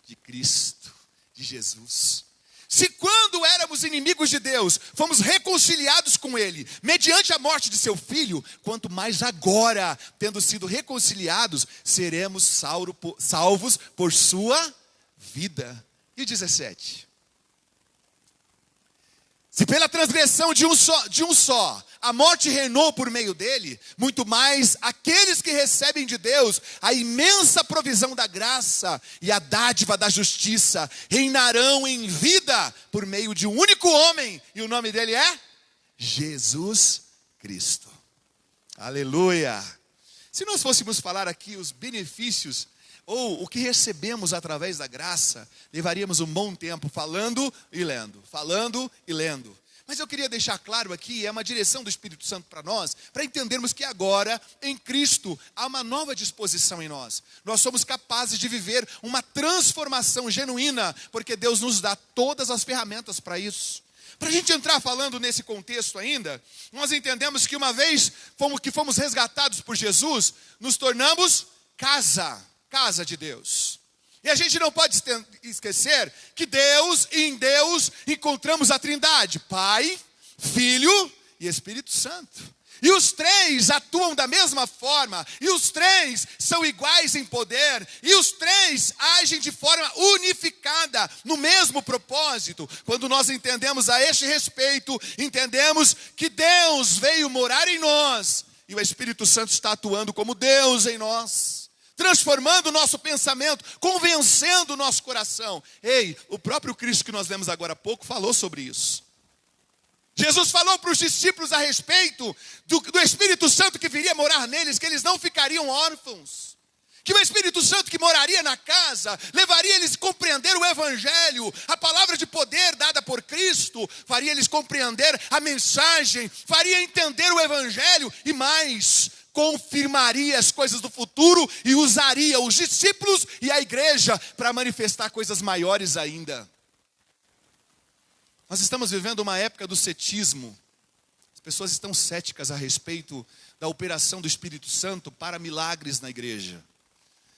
De Cristo, de Jesus. Se quando éramos inimigos de Deus, fomos reconciliados com Ele, mediante a morte de seu Filho, quanto mais agora, tendo sido reconciliados, seremos salvos por sua vida. E 17. Se pela transgressão de um só, a morte reinou por meio dele, muito mais aqueles que recebem de Deus a imensa provisão da graça e a dádiva da justiça reinarão em vida por meio de um único homem, e o nome dele é Jesus Cristo. Aleluia! Se nós fôssemos falar aqui os benefícios ou o que recebemos através da graça, levaríamos um bom tempo falando e lendo. Mas eu queria deixar claro aqui, é uma direção do Espírito Santo para nós, para entendermos que agora, em Cristo, há uma nova disposição em nós. Nós somos capazes de viver uma transformação genuína, porque Deus nos dá todas as ferramentas para isso. Para a gente entrar falando nesse contexto ainda, nós entendemos que uma vez que fomos resgatados por Jesus, nos tornamos casa de Deus. E a gente não pode esquecer que em Deus encontramos a Trindade, Pai, Filho e Espírito Santo. E os três atuam da mesma forma, e os três são iguais em poder, e os três agem de forma unificada no mesmo propósito. Quando nós entendemos a este respeito, entendemos que Deus veio morar em nós, e o Espírito Santo está atuando como Deus em nós, transformando o nosso pensamento, convencendo o nosso coração. O próprio Cristo que nós lemos agora há pouco falou sobre isso. Jesus falou para os discípulos a respeito do Espírito Santo que viria morar neles, que eles não ficariam órfãos, que o Espírito Santo que moraria na casa, levaria eles a compreender o Evangelho, a palavra de poder dada por Cristo, faria eles compreender a mensagem, faria entender o Evangelho e mais, confirmaria as coisas do futuro e usaria os discípulos e a igreja para manifestar coisas maiores ainda. Nós estamos vivendo uma época do cetismo. As pessoas estão céticas a respeito da operação do Espírito Santo para milagres na igreja.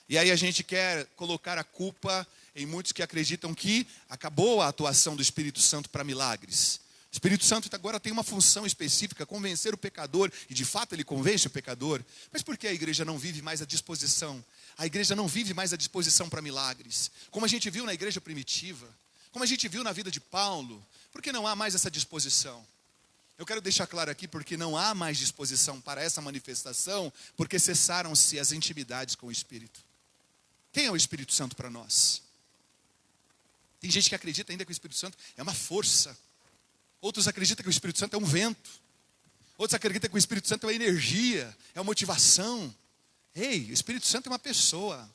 E aí a gente quer colocar a culpa em muitos que acreditam que acabou a atuação do Espírito Santo para milagres. O Espírito Santo agora tem uma função específica, convencer o pecador, e de fato ele convence o pecador. Mas por que a igreja não vive mais a disposição? A igreja não vive mais a disposição para milagres. Como a gente viu na igreja primitiva, como a gente viu na vida de Paulo, por que não há mais essa disposição? Eu quero deixar claro aqui, porque não há mais disposição para essa manifestação, porque cessaram-se as intimidades com o Espírito. Quem é o Espírito Santo para nós? Tem gente que acredita ainda que o Espírito Santo é uma força. Outros acreditam que o Espírito Santo é um vento. Outros acreditam que o Espírito Santo é uma energia, é uma motivação. O Espírito Santo é uma pessoa.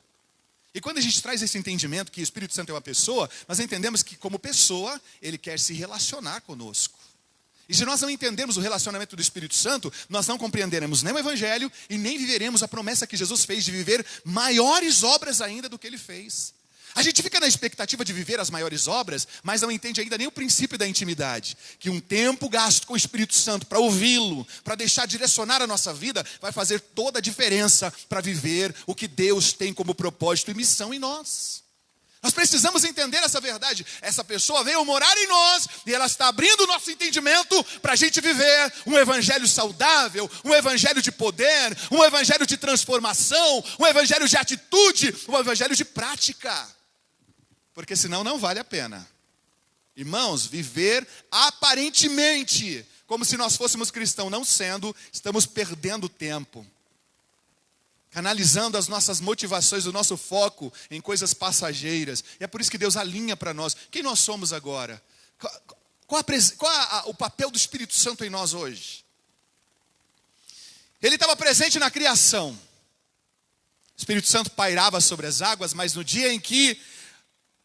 E quando a gente traz esse entendimento que o Espírito Santo é uma pessoa, nós entendemos que como pessoa, ele quer se relacionar conosco. E se nós não entendermos o relacionamento do Espírito Santo, nós não compreenderemos nem o Evangelho e nem viveremos a promessa que Jesus fez de viver maiores obras ainda do que ele fez. A gente fica na expectativa de viver as maiores obras, mas não entende ainda nem o princípio da intimidade. Que um tempo gasto com o Espírito Santo para ouvi-lo, para deixar direcionar a nossa vida, vai fazer toda a diferença para viver o que Deus tem como propósito e missão em nós. Nós precisamos entender essa verdade. Essa pessoa veio morar em nós e ela está abrindo o nosso entendimento para a gente viver um evangelho saudável, um evangelho de poder, um evangelho de transformação, um evangelho de atitude, um evangelho de prática. Porque senão não vale a pena. Irmãos, viver aparentemente como se nós fôssemos cristãos, não sendo, estamos perdendo tempo. Canalizando as nossas motivações, o nosso foco em coisas passageiras. E é por isso que Deus alinha para nós. Quem nós somos agora? Qual o papel do Espírito Santo em nós hoje? Ele estava presente na criação. O Espírito Santo pairava sobre as águas, mas no dia em que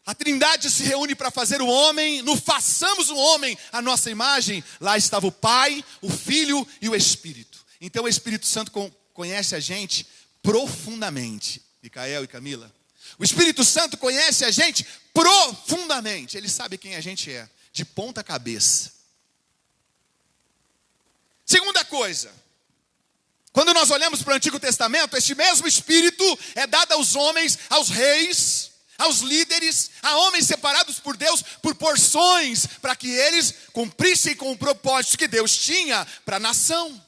a Trindade se reúne para fazer o homem, façamos o homem à nossa imagem, lá estava o Pai, o Filho e o Espírito. Então o Espírito Santo conhece a gente profundamente. Micael e Camila. O Espírito Santo conhece a gente profundamente. Ele sabe quem a gente é, de ponta cabeça. Segunda coisa. Quando nós olhamos para o Antigo Testamento, este mesmo Espírito é dado aos homens, aos reis, aos líderes, a homens separados por Deus por porções, para que eles cumprissem com o propósito que Deus tinha para a nação.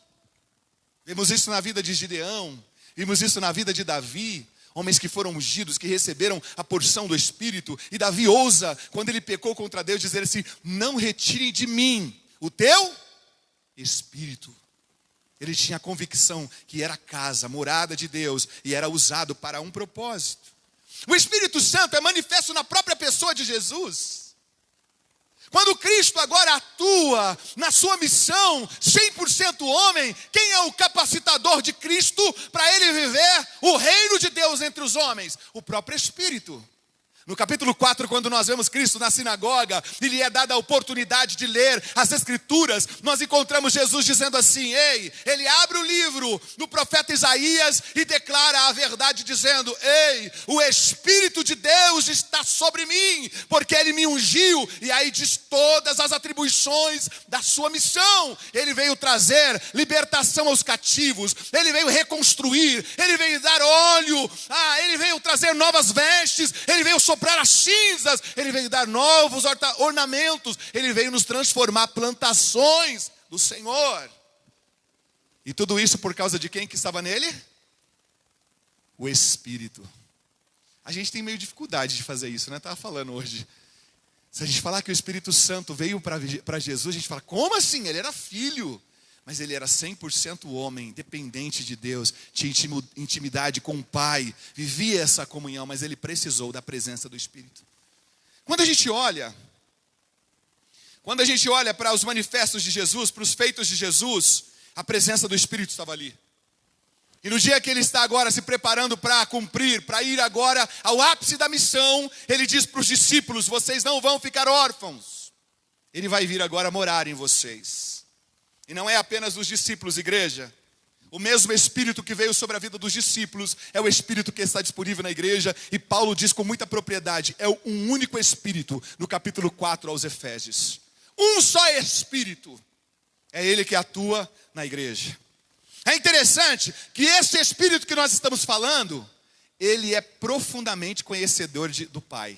Vemos isso na vida de Gideão. Vimos isso na vida de Davi, homens que foram ungidos, que receberam a porção do Espírito. E Davi ousa, quando ele pecou contra Deus, dizer assim: não retirem de mim o teu Espírito. Ele tinha a convicção que era casa, morada de Deus, e era usado para um propósito. O Espírito Santo é manifesto na própria pessoa de Jesus. Quando Cristo agora atua na sua missão, 100% homem, quem é o capacitador de Cristo para ele viver o reino de Deus entre os homens? O próprio Espírito. No capítulo 4, quando nós vemos Cristo na sinagoga, e lhe é dada a oportunidade de ler as Escrituras, nós encontramos Jesus dizendo assim: ele abre o livro no profeta Isaías e declara a verdade dizendo: o Espírito de Deus está sobre mim, porque ele me ungiu, e aí diz todas as atribuições da sua missão. Ele veio trazer libertação aos cativos, ele veio reconstruir, ele veio dar óleo, ele veio trazer novas vestes, ele veio soprar as cinzas, ele veio dar novos ornamentos, ele veio nos transformar plantações do Senhor. E tudo isso por causa de quem que estava nele? O Espírito. A gente tem meio dificuldade de fazer isso, né? Estava falando hoje. Se a gente falar que o Espírito Santo veio para Jesus, a gente fala: como assim? Ele era filho. Mas ele era 100% homem, dependente de Deus, tinha intimidade com o Pai, vivia essa comunhão, mas ele precisou da presença do Espírito. Quando a gente olha para os manifestos de Jesus, para os feitos de Jesus, a presença do Espírito estava ali. E no dia que ele está agora se preparando para cumprir, para ir agora ao ápice da missão, ele diz para os discípulos: vocês não vão ficar órfãos, ele vai vir agora morar em vocês. E não é apenas dos discípulos, igreja. O mesmo Espírito que veio sobre a vida dos discípulos é o Espírito que está disponível na igreja. E Paulo diz com muita propriedade: é um único Espírito, no capítulo 4 aos Efésios. Um só Espírito. É ele que atua na igreja. É interessante que esse Espírito que nós estamos falando, ele é profundamente conhecedor do Pai.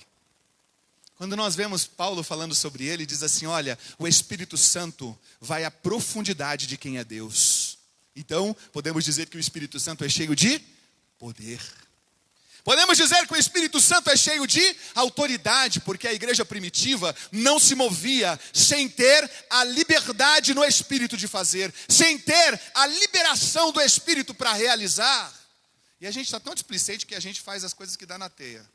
Quando nós vemos Paulo falando sobre ele, diz assim: olha, o Espírito Santo vai à profundidade de quem é Deus. Então, podemos dizer que o Espírito Santo é cheio de poder. Podemos dizer que o Espírito Santo é cheio de autoridade, porque a igreja primitiva não se movia sem ter a liberdade no Espírito de fazer, sem ter a liberação do Espírito para realizar. E a gente está tão displicente que a gente faz as coisas que dá na teia.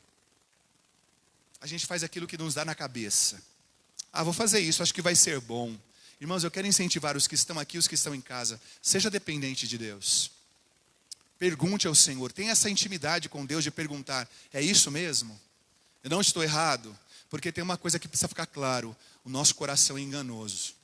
A gente faz aquilo que nos dá na cabeça. Vou fazer isso, acho que vai ser bom. Irmãos, eu quero incentivar os que estão aqui, os que estão em casa. Seja dependente de Deus. Pergunte ao Senhor. Tenha essa intimidade com Deus de perguntar: é isso mesmo? Eu não estou errado? Porque tem uma coisa que precisa ficar claro: o nosso coração é enganoso.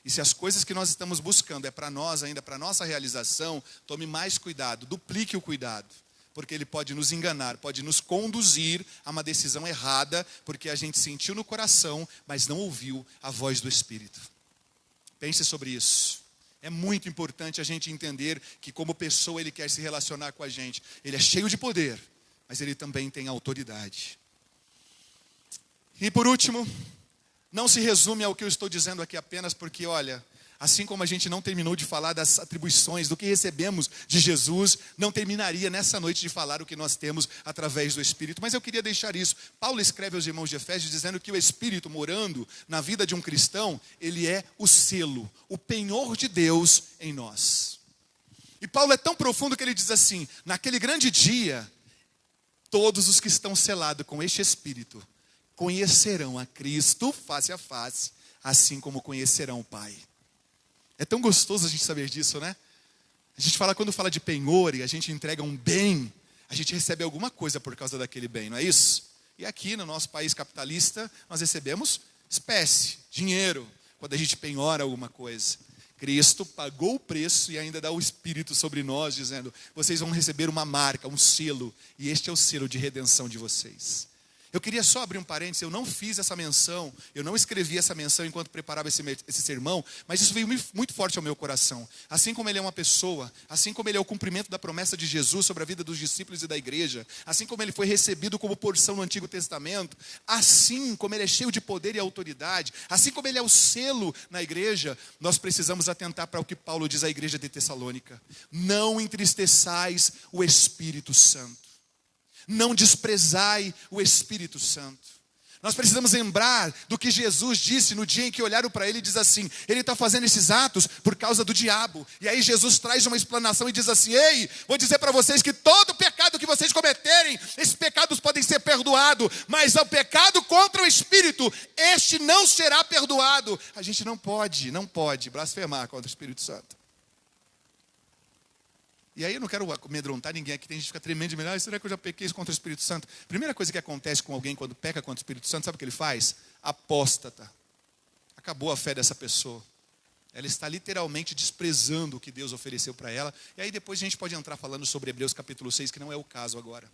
E se as coisas que nós estamos buscando é para nós ainda, para nossa realização, tome mais cuidado, duplique o cuidado. Porque ele pode nos enganar, pode nos conduzir a uma decisão errada, porque a gente sentiu no coração, mas não ouviu a voz do Espírito. Pense sobre isso. É muito importante a gente entender que como pessoa ele quer se relacionar com a gente. Ele é cheio de poder, mas ele também tem autoridade. E por último, não se resume ao que eu estou dizendo aqui apenas porque, olha, assim como a gente não terminou de falar das atribuições, do que recebemos de Jesus, não terminaria nessa noite de falar o que nós temos através do Espírito. Mas eu queria deixar isso. Paulo escreve aos irmãos de Efésios dizendo que o Espírito morando na vida de um cristão, ele é o selo, o penhor de Deus em nós. E Paulo é tão profundo que ele diz assim: naquele grande dia, todos os que estão selados com este Espírito conhecerão a Cristo face a face, assim como conhecerão o Pai. É tão gostoso a gente saber disso, né? A gente fala, quando fala de penhor e a gente entrega um bem, a gente recebe alguma coisa por causa daquele bem, não é isso? E aqui no nosso país capitalista, nós recebemos espécie, dinheiro, quando a gente penhora alguma coisa. Cristo pagou o preço e ainda dá o Espírito sobre nós, dizendo: vocês vão receber uma marca, um selo, e este é o selo de redenção de vocês. Eu queria só abrir um parênteses, eu não fiz essa menção, eu não escrevi essa menção enquanto preparava esse sermão, mas isso veio muito forte ao meu coração. Assim como ele é uma pessoa, assim como ele é o cumprimento da promessa de Jesus sobre a vida dos discípulos e da igreja, assim como ele foi recebido como porção no Antigo Testamento, assim como ele é cheio de poder e autoridade, assim como ele é o selo na igreja, nós precisamos atentar para o que Paulo diz à igreja de Tessalônica: não entristeçais o Espírito Santo. Não desprezai o Espírito Santo. Nós precisamos lembrar do que Jesus disse no dia em que olharam para ele e diz assim: ele está fazendo esses atos por causa do diabo. E aí Jesus traz uma explanação e diz assim: ei, vou dizer para vocês que todo pecado que vocês cometerem, esses pecados podem ser perdoados, mas o pecado contra o Espírito, este não será perdoado. A gente não pode blasfemar contra o Espírito Santo. E aí eu não quero amedrontar ninguém aqui, tem gente que fica tremendo de medo: será que eu já pequei contra o Espírito Santo? Primeira coisa que acontece com alguém quando peca contra o Espírito Santo, sabe o que ele faz? Apóstata. Acabou a fé dessa pessoa. Ela está literalmente desprezando o que Deus ofereceu para ela. E aí depois a gente pode entrar falando sobre Hebreus capítulo 6, que não é o caso agora.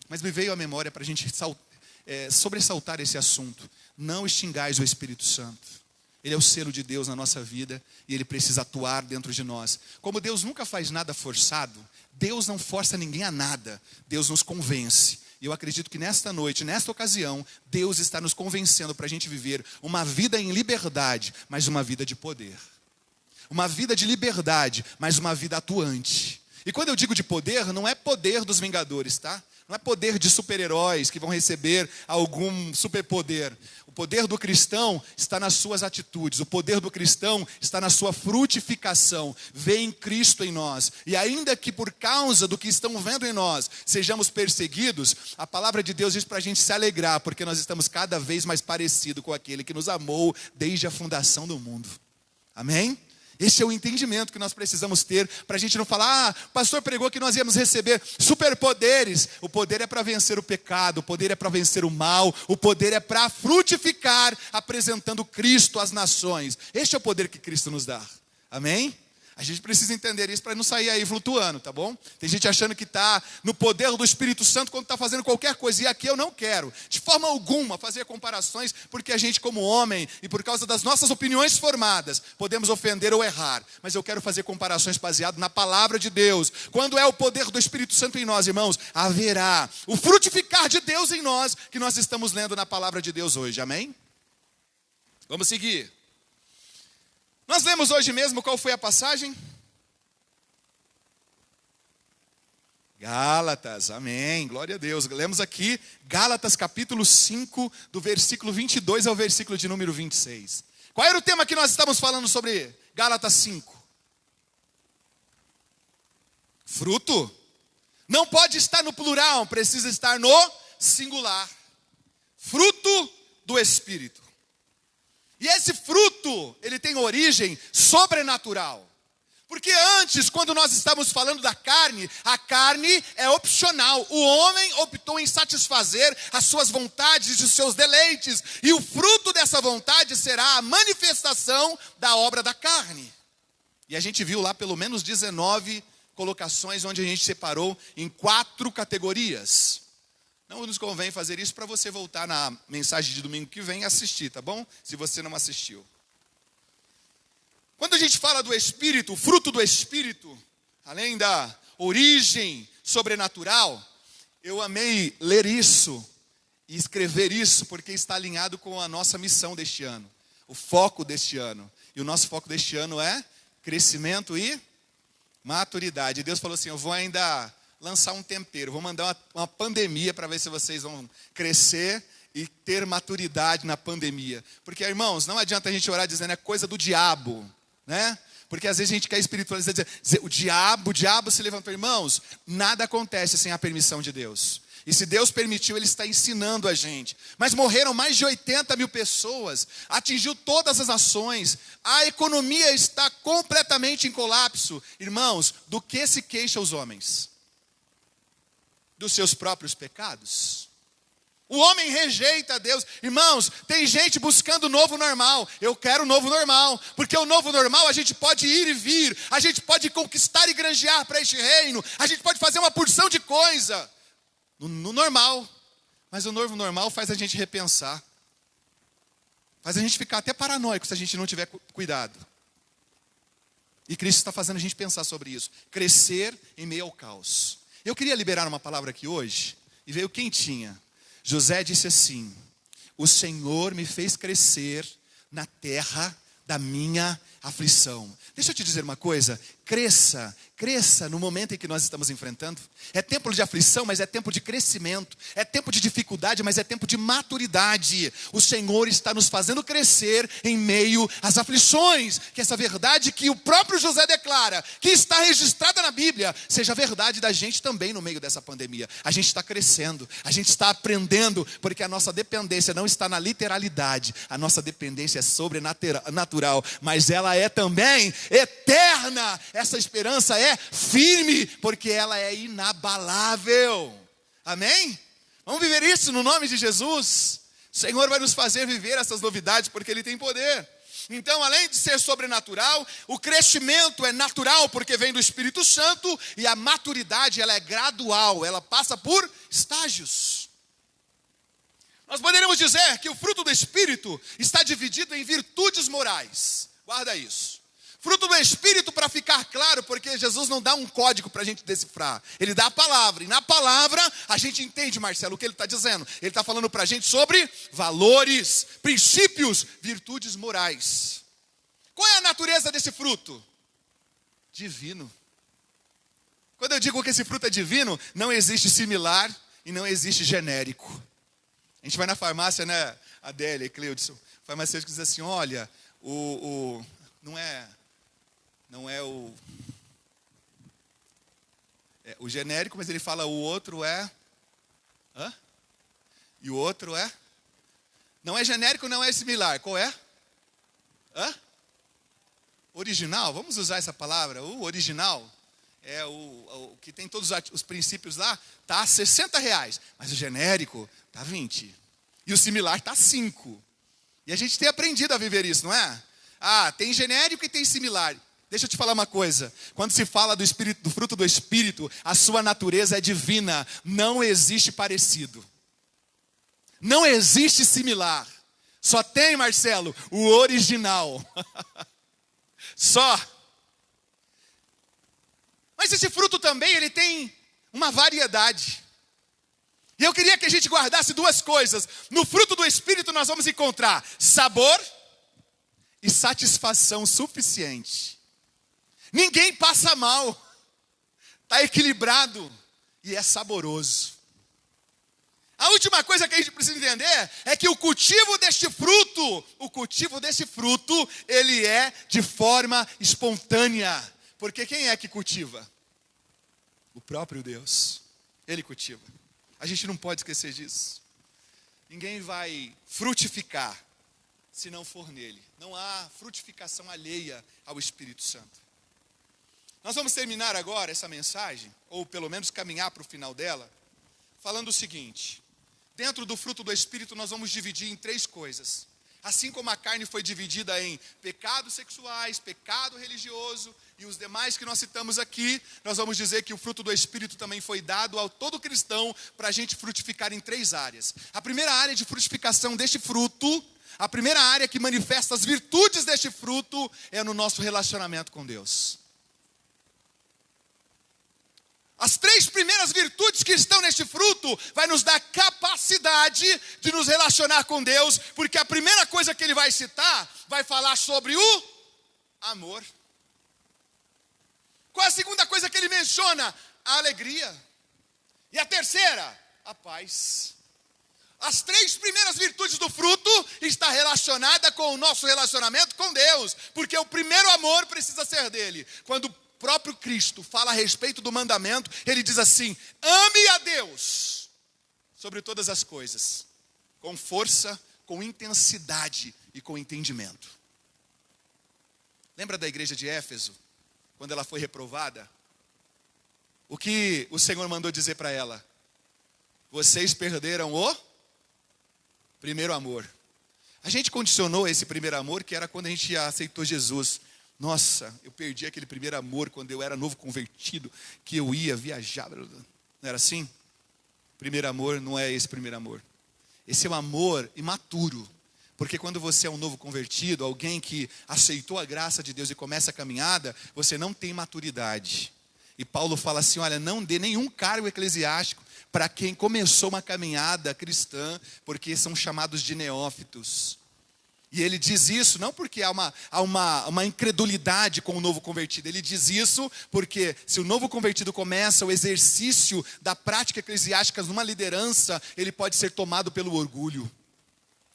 Mas me veio à memória para a gente sobressaltar esse assunto. Não extingais o Espírito Santo. Ele é o selo de Deus na nossa vida e ele precisa atuar dentro de nós. Como Deus nunca faz nada forçado, Deus não força ninguém a nada. Deus nos convence. E eu acredito que nesta noite, nesta ocasião, Deus está nos convencendo para a gente viver uma vida em liberdade, mas uma vida de poder. Uma vida de liberdade, mas uma vida atuante. E quando eu digo de poder, não é poder dos Vingadores, tá? Não é poder de super-heróis que vão receber algum superpoder. O poder do cristão está nas suas atitudes. O poder do cristão está na sua frutificação. Vê em Cristo em nós. E ainda que por causa do que estão vendo em nós, sejamos perseguidos, a palavra de Deus diz para a gente se alegrar, porque nós estamos cada vez mais parecidos com aquele que nos amou desde a fundação do mundo. Amém? Esse é o entendimento que nós precisamos ter, para a gente não falar: o pastor pregou que nós íamos receber superpoderes. O poder é para vencer o pecado, o poder é para vencer o mal, o poder é para frutificar, apresentando Cristo às nações. Este é o poder que Cristo nos dá. Amém? A gente precisa entender isso para não sair aí flutuando, tá bom? Tem gente achando que está no poder do Espírito Santo quando está fazendo qualquer coisa. E aqui eu não quero, de forma alguma, fazer comparações, porque a gente, como homem, e por causa das nossas opiniões formadas, podemos ofender ou errar. Mas eu quero fazer comparações baseadas na palavra de Deus. Quando é o poder do Espírito Santo em nós, irmãos, haverá o frutificar de Deus em nós, que nós estamos lendo na palavra de Deus hoje. Amém? Vamos seguir. Nós lemos hoje mesmo, qual foi a passagem? Gálatas, amém, glória a Deus. Lemos aqui Gálatas capítulo 5, do versículo 22 ao versículo de número 26. Qual era o tema que nós estávamos falando sobre Gálatas 5? Fruto. Não pode estar no plural, precisa estar no singular. Fruto do Espírito. E esse fruto, ele tem origem sobrenatural. Porque antes, quando nós estávamos falando da carne, a carne é opcional. O homem optou em satisfazer as suas vontades e os seus deleites. E o fruto dessa vontade será a manifestação da obra da carne. E a gente viu lá pelo menos 19 colocações onde a gente separou em 4 categorias. Não nos convém fazer isso para você voltar na mensagem de domingo que vem e assistir, tá bom? Se você não assistiu. Quando a gente fala do Espírito, o fruto do Espírito, além da origem sobrenatural, eu amei ler isso e escrever isso porque está alinhado com a nossa missão deste ano, o foco deste ano. E o nosso foco deste ano é crescimento e maturidade. E Deus falou assim, eu vou ainda lançar um tempero, vou mandar uma pandemia para ver se vocês vão crescer e ter maturidade na pandemia. Porque, irmãos, não adianta a gente orar dizendo é coisa do diabo, né? Porque às vezes a gente quer espiritualizar, dizer o diabo se levantou. Irmãos, nada acontece sem a permissão de Deus. E se Deus permitiu, Ele está ensinando a gente. Mas morreram mais de 80 mil pessoas, atingiu todas as nações, a economia está completamente em colapso. Irmãos, do que se queixam os homens? Dos seus próprios pecados? O homem rejeita Deus. Irmãos, tem gente buscando o novo normal. Eu quero o novo normal, porque o novo normal a gente pode ir e vir, a gente pode conquistar e granjear para este reino, a gente pode fazer uma porção de coisa no normal. Mas o novo normal faz a gente repensar, faz a gente ficar até paranoico se a gente não tiver cuidado. E Cristo está fazendo a gente pensar sobre isso, crescer em meio ao caos. Eu queria liberar uma palavra aqui hoje, e veio quentinha. José disse assim, o Senhor me fez crescer na terra da minha aflição. Deixa eu te dizer uma coisa, cresça no momento em que nós estamos enfrentando. É tempo de aflição, mas é tempo de crescimento. É tempo de dificuldade, mas é tempo de maturidade. O Senhor está nos fazendo crescer em meio às aflições. Que essa verdade que o próprio José declara, que está registrada na Bíblia, seja verdade da gente também no meio dessa pandemia. A gente está crescendo, a gente está aprendendo, porque a nossa dependência não está na literalidade. A nossa dependência é sobrenatural, mas ela é também eterna. Essa esperança é firme, porque ela é inabalável. Amém? Vamos viver isso no nome de Jesus. O Senhor vai nos fazer viver essas novidades, porque Ele tem poder. Então, além de ser sobrenatural, o crescimento é natural, porque vem do Espírito Santo, e a maturidade, ela é gradual, ela passa por estágios. Nós poderíamos dizer que o fruto do Espírito está dividido em virtudes morais. Guarda isso. Fruto do Espírito, para ficar claro, porque Jesus não dá um código para a gente decifrar. Ele dá a palavra, e na palavra a gente entende, Marcelo, o que ele está dizendo. Ele está falando para a gente sobre valores, princípios, virtudes morais. Qual é a natureza desse fruto? Divino. Quando eu digo que esse fruto é divino, não existe similar e não existe genérico. A gente vai na farmácia, né, Adélia e Cleudson, o farmacêutico diz assim, olha, não é o genérico, mas ele fala o outro é... Hã? E o outro é... Não é genérico, não é similar. Qual é? Hã? Original, vamos usar essa palavra. O original é o que tem todos os princípios lá, está R$60. Mas o genérico está 20. E o similar está 5. E a gente tem aprendido a viver isso, não é? Ah, tem genérico e tem similar. Deixa eu te falar uma coisa, quando se fala do Espírito, do fruto do Espírito, a sua natureza é divina, não existe parecido, não existe similar, só tem, Marcelo, o original, só. Mas esse fruto também, ele tem uma variedade, e eu queria que a gente guardasse duas coisas. No fruto do Espírito nós vamos encontrar sabor e satisfação suficiente. Ninguém passa mal, está equilibrado e é saboroso. A última coisa que a gente precisa entender é que o cultivo deste fruto, ele é de forma espontânea. Porque quem é que cultiva? O próprio Deus, Ele cultiva. A gente não pode esquecer disso. Ninguém vai frutificar se não for nele. Não há frutificação alheia ao Espírito Santo. Nós vamos terminar agora essa mensagem, ou pelo menos caminhar para o final dela, falando o seguinte: dentro do fruto do Espírito nós vamos dividir em 3 coisas. Assim como a carne foi dividida em pecados sexuais, pecado religioso e os demais que nós citamos aqui, nós vamos dizer que o fruto do Espírito também foi dado ao todo cristão para a gente frutificar em 3 áreas. A primeira área de frutificação deste fruto, a primeira área que manifesta as virtudes deste fruto é no nosso relacionamento com Deus. As 3 primeiras virtudes que estão neste fruto vai nos dar capacidade de nos relacionar com Deus, porque a primeira coisa que ele vai citar, vai falar sobre o amor. Qual é a segunda coisa que ele menciona? A alegria. E a terceira, a paz. As três primeiras virtudes do fruto está relacionada com o nosso relacionamento com Deus, porque o primeiro amor precisa ser dele. Quando o próprio Cristo fala a respeito do mandamento, ele diz assim: ame a Deus sobre todas as coisas, com força, com intensidade e com entendimento. Lembra da igreja de Éfeso, quando ela foi reprovada? O que o Senhor mandou dizer para ela? Vocês perderam o primeiro amor. A gente condicionou esse primeiro amor, que era quando a gente aceitou Jesus. Nossa, eu perdi aquele primeiro amor quando eu era novo convertido, que eu ia viajar. Não era assim? Primeiro amor não é esse primeiro amor. Esse é um amor imaturo. Porque quando você é um novo convertido, alguém que aceitou a graça de Deus e começa a caminhada, você não tem maturidade. E Paulo fala assim: olha, não dê nenhum cargo eclesiástico para quem começou uma caminhada cristã, porque são chamados de neófitos. E ele diz isso não porque há uma incredulidade com o novo convertido. Ele diz isso porque se o novo convertido começa o exercício da prática eclesiástica numa liderança, ele pode ser tomado pelo orgulho.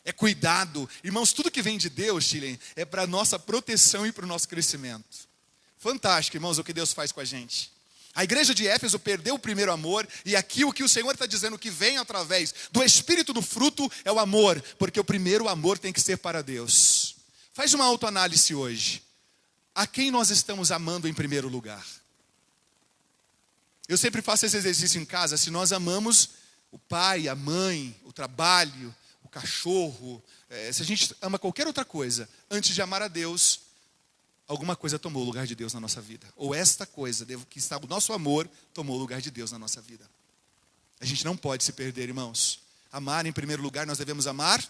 É cuidado. Irmãos, tudo que vem de Deus, Chile, é para a nossa proteção e para o nosso crescimento. Fantástico, irmãos, o que Deus faz com a gente. A igreja de Éfeso perdeu o primeiro amor, e aqui o que o Senhor está dizendo, que vem através do espírito do fruto, é o amor, porque o primeiro amor tem que ser para Deus. Faz uma autoanálise hoje. A quem nós estamos amando em primeiro lugar? Eu sempre faço esse exercício em casa. Se nós amamos o pai, a mãe, o trabalho, o cachorro, se a gente ama qualquer outra coisa, antes de amar a Deus, alguma coisa tomou o lugar de Deus na nossa vida. Ou esta coisa, que está o nosso amor, tomou o lugar de Deus na nossa vida. A gente não pode se perder, irmãos. Amar em primeiro lugar, nós devemos amar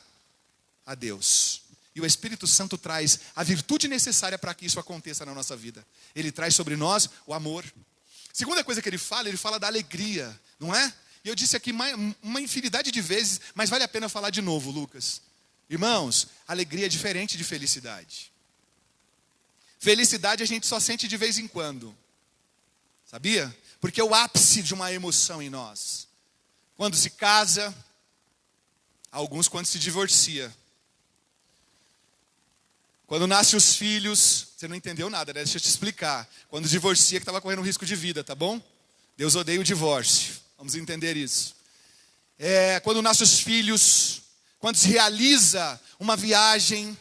a Deus. E o Espírito Santo traz a virtude necessária para que isso aconteça na nossa vida. Ele traz sobre nós o amor. Segunda coisa que ele fala da alegria, não é? E eu disse aqui uma infinidade de vezes, mas vale a pena falar de novo, Lucas. Irmãos, alegria é diferente de felicidade. Felicidade a gente só sente de vez em quando. Sabia? Porque é o ápice de uma emoção em nós. Quando se casa, alguns quando se divorcia. Quando nascem os filhos, você não entendeu nada, né? Deixa eu te explicar. Quando divorcia, que estava correndo risco de vida, tá bom? Deus odeia o divórcio. Vamos entender isso. Quando nascem os filhos, quando se realiza uma viagem,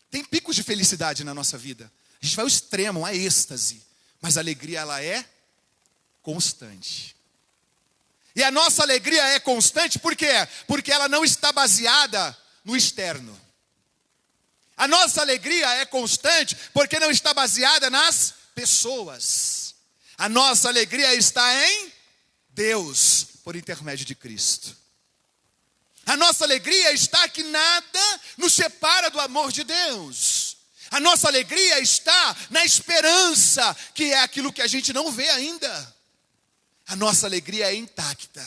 tem picos de felicidade na nossa vida. A gente vai ao extremo, a êxtase. Mas a alegria, ela é constante. E a nossa alegria é constante, por quê? Porque ela não está baseada no externo. A nossa alegria é constante porque não está baseada nas pessoas. A nossa alegria está em Deus, por intermédio de Cristo. A nossa alegria está que nada nos separa do amor de Deus. A nossa alegria está na esperança, que é aquilo que a gente não vê ainda. A nossa alegria é intacta.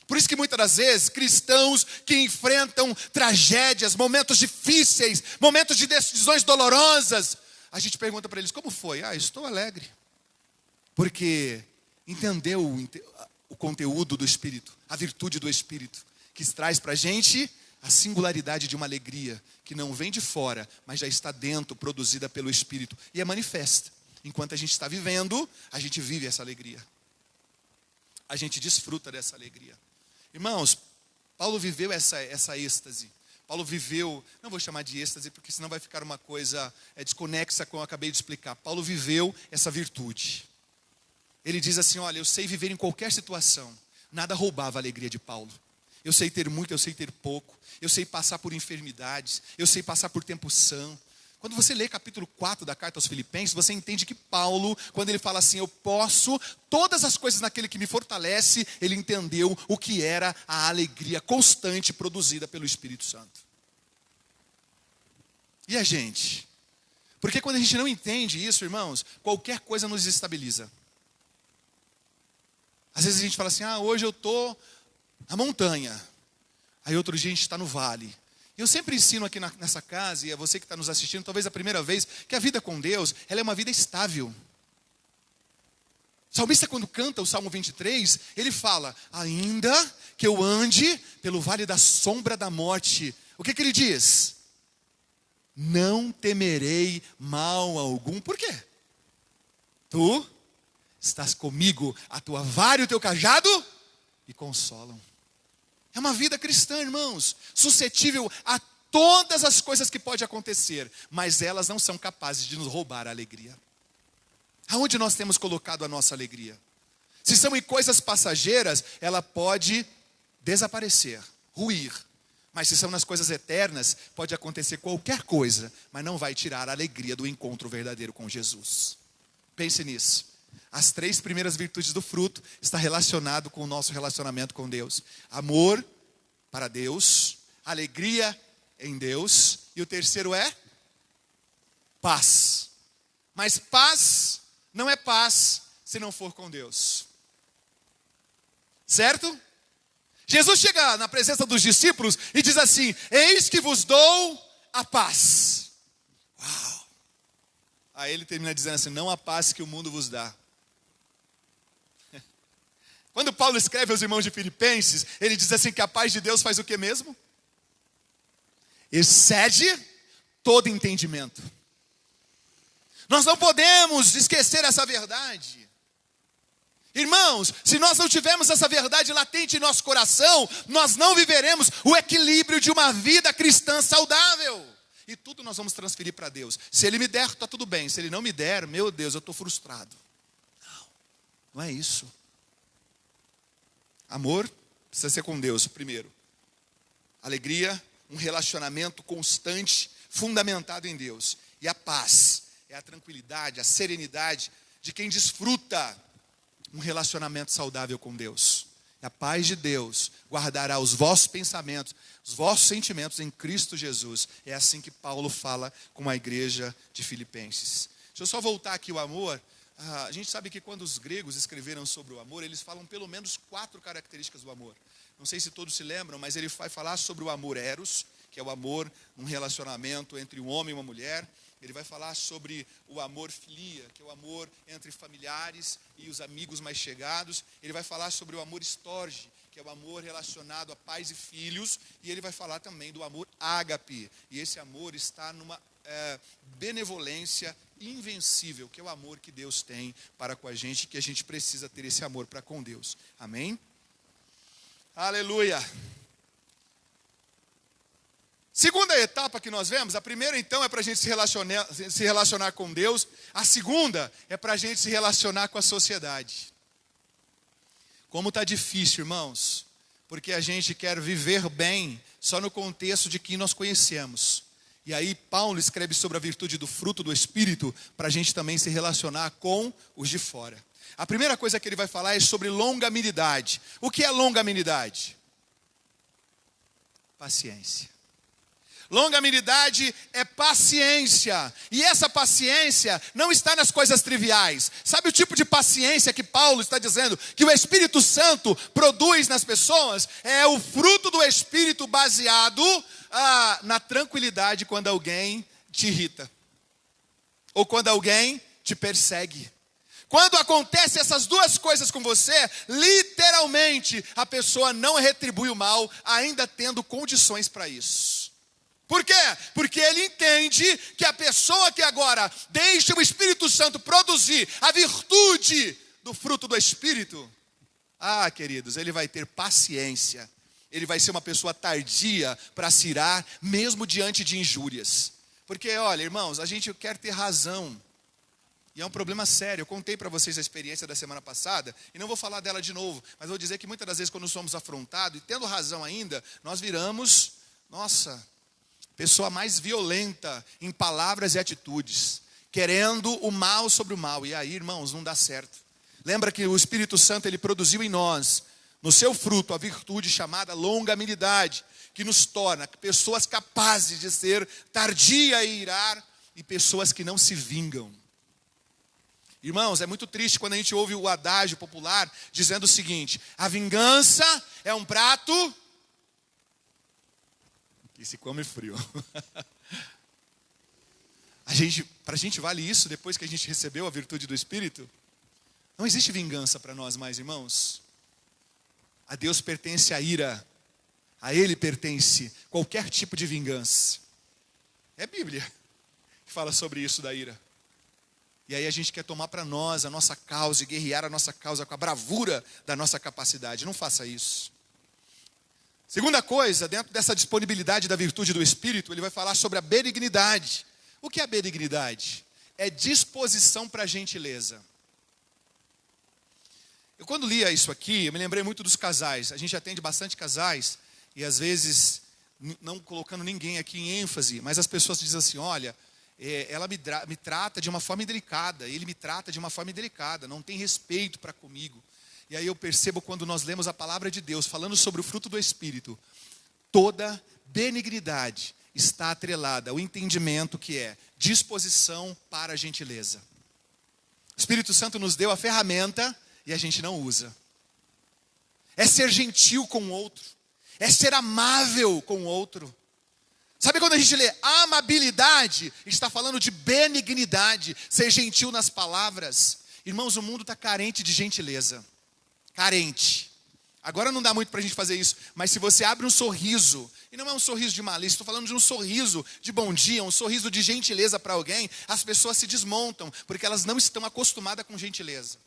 Por isso que muitas das vezes, cristãos que enfrentam tragédias, momentos difíceis, momentos de decisões dolorosas, a gente pergunta para eles: como foi? Estou alegre. Porque entendeu o conteúdo do Espírito, a virtude do Espírito, que traz para a gente a singularidade de uma alegria que não vem de fora, mas já está dentro, produzida pelo Espírito, e é manifesta. Enquanto a gente está vivendo, a gente vive essa alegria. A gente desfruta dessa alegria. Irmãos, Paulo viveu essa êxtase. Paulo viveu, não vou chamar de êxtase, porque senão vai ficar uma coisa desconexa com o que eu acabei de explicar. Paulo viveu essa virtude. Ele diz assim: olha, eu sei viver em qualquer situação. Nada roubava a alegria de Paulo. Eu sei ter muito, eu sei ter pouco. Eu sei passar por enfermidades. Eu sei passar por tempo sã. Quando você lê capítulo 4 da carta aos Filipenses, você entende que Paulo, quando ele fala assim: eu posso todas as coisas naquele que me fortalece, ele entendeu o que era a alegria constante produzida pelo Espírito Santo. E a gente? Porque quando a gente não entende isso, irmãos, qualquer coisa nos desestabiliza. Às vezes a gente fala assim, hoje eu estou na montanha. Aí outro dia a gente está no vale. Eu sempre ensino aqui nessa casa, e a você que está nos assistindo, talvez a primeira vez, que a vida com Deus, ela é uma vida estável. O salmista, quando canta o Salmo 23, ele fala, ainda que eu ande pelo vale da sombra da morte. O que ele diz? Não temerei mal algum. Por quê? Tu estás comigo, a tua vara e o teu cajado me consolam. É uma vida cristã, irmãos, suscetível a todas as coisas que podem acontecer, mas elas não são capazes de nos roubar a alegria. Aonde nós temos colocado a nossa alegria? Se são em coisas passageiras, ela pode desaparecer, ruir. Mas se são nas coisas eternas, pode acontecer qualquer coisa, mas não vai tirar a alegria do encontro verdadeiro com Jesus. Pense nisso. As 3 primeiras virtudes do fruto está relacionado com o nosso relacionamento com Deus. Amor para Deus, alegria em Deus, e o terceiro é paz. Mas paz não é paz se não for com Deus. Certo? Jesus chega na presença dos discípulos e diz assim, eis que vos dou a paz. Uau! Aí ele termina dizendo assim, não a paz que o mundo vos dá. Quando Paulo escreve aos irmãos de Filipenses, ele diz assim que a paz de Deus faz o que mesmo? Excede todo entendimento. Nós não podemos esquecer essa verdade. Irmãos, se nós não tivermos essa verdade latente em nosso coração, nós não viveremos o equilíbrio de uma vida cristã saudável. E tudo nós vamos transferir para Deus. Se Ele me der, está tudo bem. Se Ele não me der, meu Deus, eu estou frustrado. Não é isso. Amor precisa ser com Deus, primeiro. Alegria, um relacionamento constante, fundamentado em Deus. E a paz é a tranquilidade, a serenidade de quem desfruta um relacionamento saudável com Deus. E a paz de Deus guardará os vossos pensamentos, os vossos sentimentos em Cristo Jesus. É assim que Paulo fala com a igreja de Filipenses. Deixa eu só voltar aqui o amor. A gente sabe que quando os gregos escreveram sobre o amor, eles falam pelo menos 4 características do amor. Não sei se todos se lembram, mas ele vai falar sobre o amor eros, que é o amor num relacionamento entre um homem e uma mulher. Ele vai falar sobre o amor filia, que é o amor entre familiares e os amigos mais chegados. Ele vai falar sobre o amor storge, que é o amor relacionado a pais e filhos. E ele vai falar também do amor ágape. E esse amor está numa benevolência invencível, que é o amor que Deus tem para com a gente, que a gente precisa ter esse amor para com Deus. Amém? Aleluia! Segunda etapa que nós vemos, a primeira então é para a gente se relacionar com Deus, a segunda é para a gente se relacionar com a sociedade. Como está difícil, irmãos, porque a gente quer viver bem só no contexto de quem nós conhecemos. E aí Paulo escreve sobre a virtude do fruto do Espírito para a gente também se relacionar com os de fora. A primeira coisa que ele vai falar é sobre longanimidade. O que é longanimidade? Paciência. Longanimidade é paciência. E essa paciência não está nas coisas triviais. Sabe o tipo de paciência que Paulo está dizendo que o Espírito Santo produz nas pessoas? É o fruto do Espírito baseado na tranquilidade quando alguém te irrita. Ou quando alguém te persegue. Quando acontecem essas duas coisas com você, literalmente a pessoa não retribui o mal, ainda tendo condições para isso. Por quê? Porque ele entende que a pessoa que agora deixa o Espírito Santo produzir a virtude do fruto do Espírito, queridos, ele vai ter paciência. Ele vai ser uma pessoa tardia para se irar, mesmo diante de injúrias. Porque, olha, irmãos, a gente quer ter razão. E é um problema sério. Eu contei para vocês a experiência da semana passada, e não vou falar dela de novo, mas vou dizer que muitas das vezes quando somos afrontados, e tendo razão ainda, nós viramos, pessoa mais violenta em palavras e atitudes, querendo o mal sobre o mal. E aí, irmãos, não dá certo. Lembra que o Espírito Santo, ele produziu em nós, no seu fruto, a virtude chamada longanimidade, que nos torna pessoas capazes de ser tardia e irar, e pessoas que não se vingam. Irmãos, é muito triste quando a gente ouve o adágio popular dizendo o seguinte: a vingança é um prato que se come frio. Para a gente vale isso depois que a gente recebeu a virtude do Espírito? Não existe vingança para nós mais, irmãos. A Deus pertence a ira. A Ele pertence qualquer tipo de vingança. É a Bíblia que fala sobre isso da ira. E aí a gente quer tomar para nós a nossa causa e guerrear a nossa causa com a bravura da nossa capacidade. Não faça isso. Segunda coisa, dentro dessa disponibilidade da virtude do Espírito, ele vai falar sobre a benignidade. O que é benignidade? É disposição para gentileza. Eu quando lia isso aqui, eu me lembrei muito dos casais. A gente atende bastante casais e às vezes, não colocando ninguém aqui em ênfase, mas as pessoas dizem assim, olha, ela me trata de uma forma indelicada, ele me trata de uma forma indelicada, não tem respeito para comigo. E aí eu percebo quando nós lemos a palavra de Deus, falando sobre o fruto do Espírito, toda benignidade está atrelada ao entendimento que é disposição para a gentileza. O Espírito Santo nos deu a ferramenta e a gente não usa. É ser gentil com o outro. É ser amável com o outro. Sabe quando a gente lê amabilidade, está falando de benignidade, ser gentil nas palavras. Irmãos, o mundo está carente de gentileza. Carente. Agora não dá muito para a gente fazer isso, mas se você abre um sorriso, e não é um sorriso de malícia, estou falando de um sorriso de bom dia, um sorriso de gentileza para alguém, as pessoas se desmontam, porque elas não estão acostumadas com gentileza.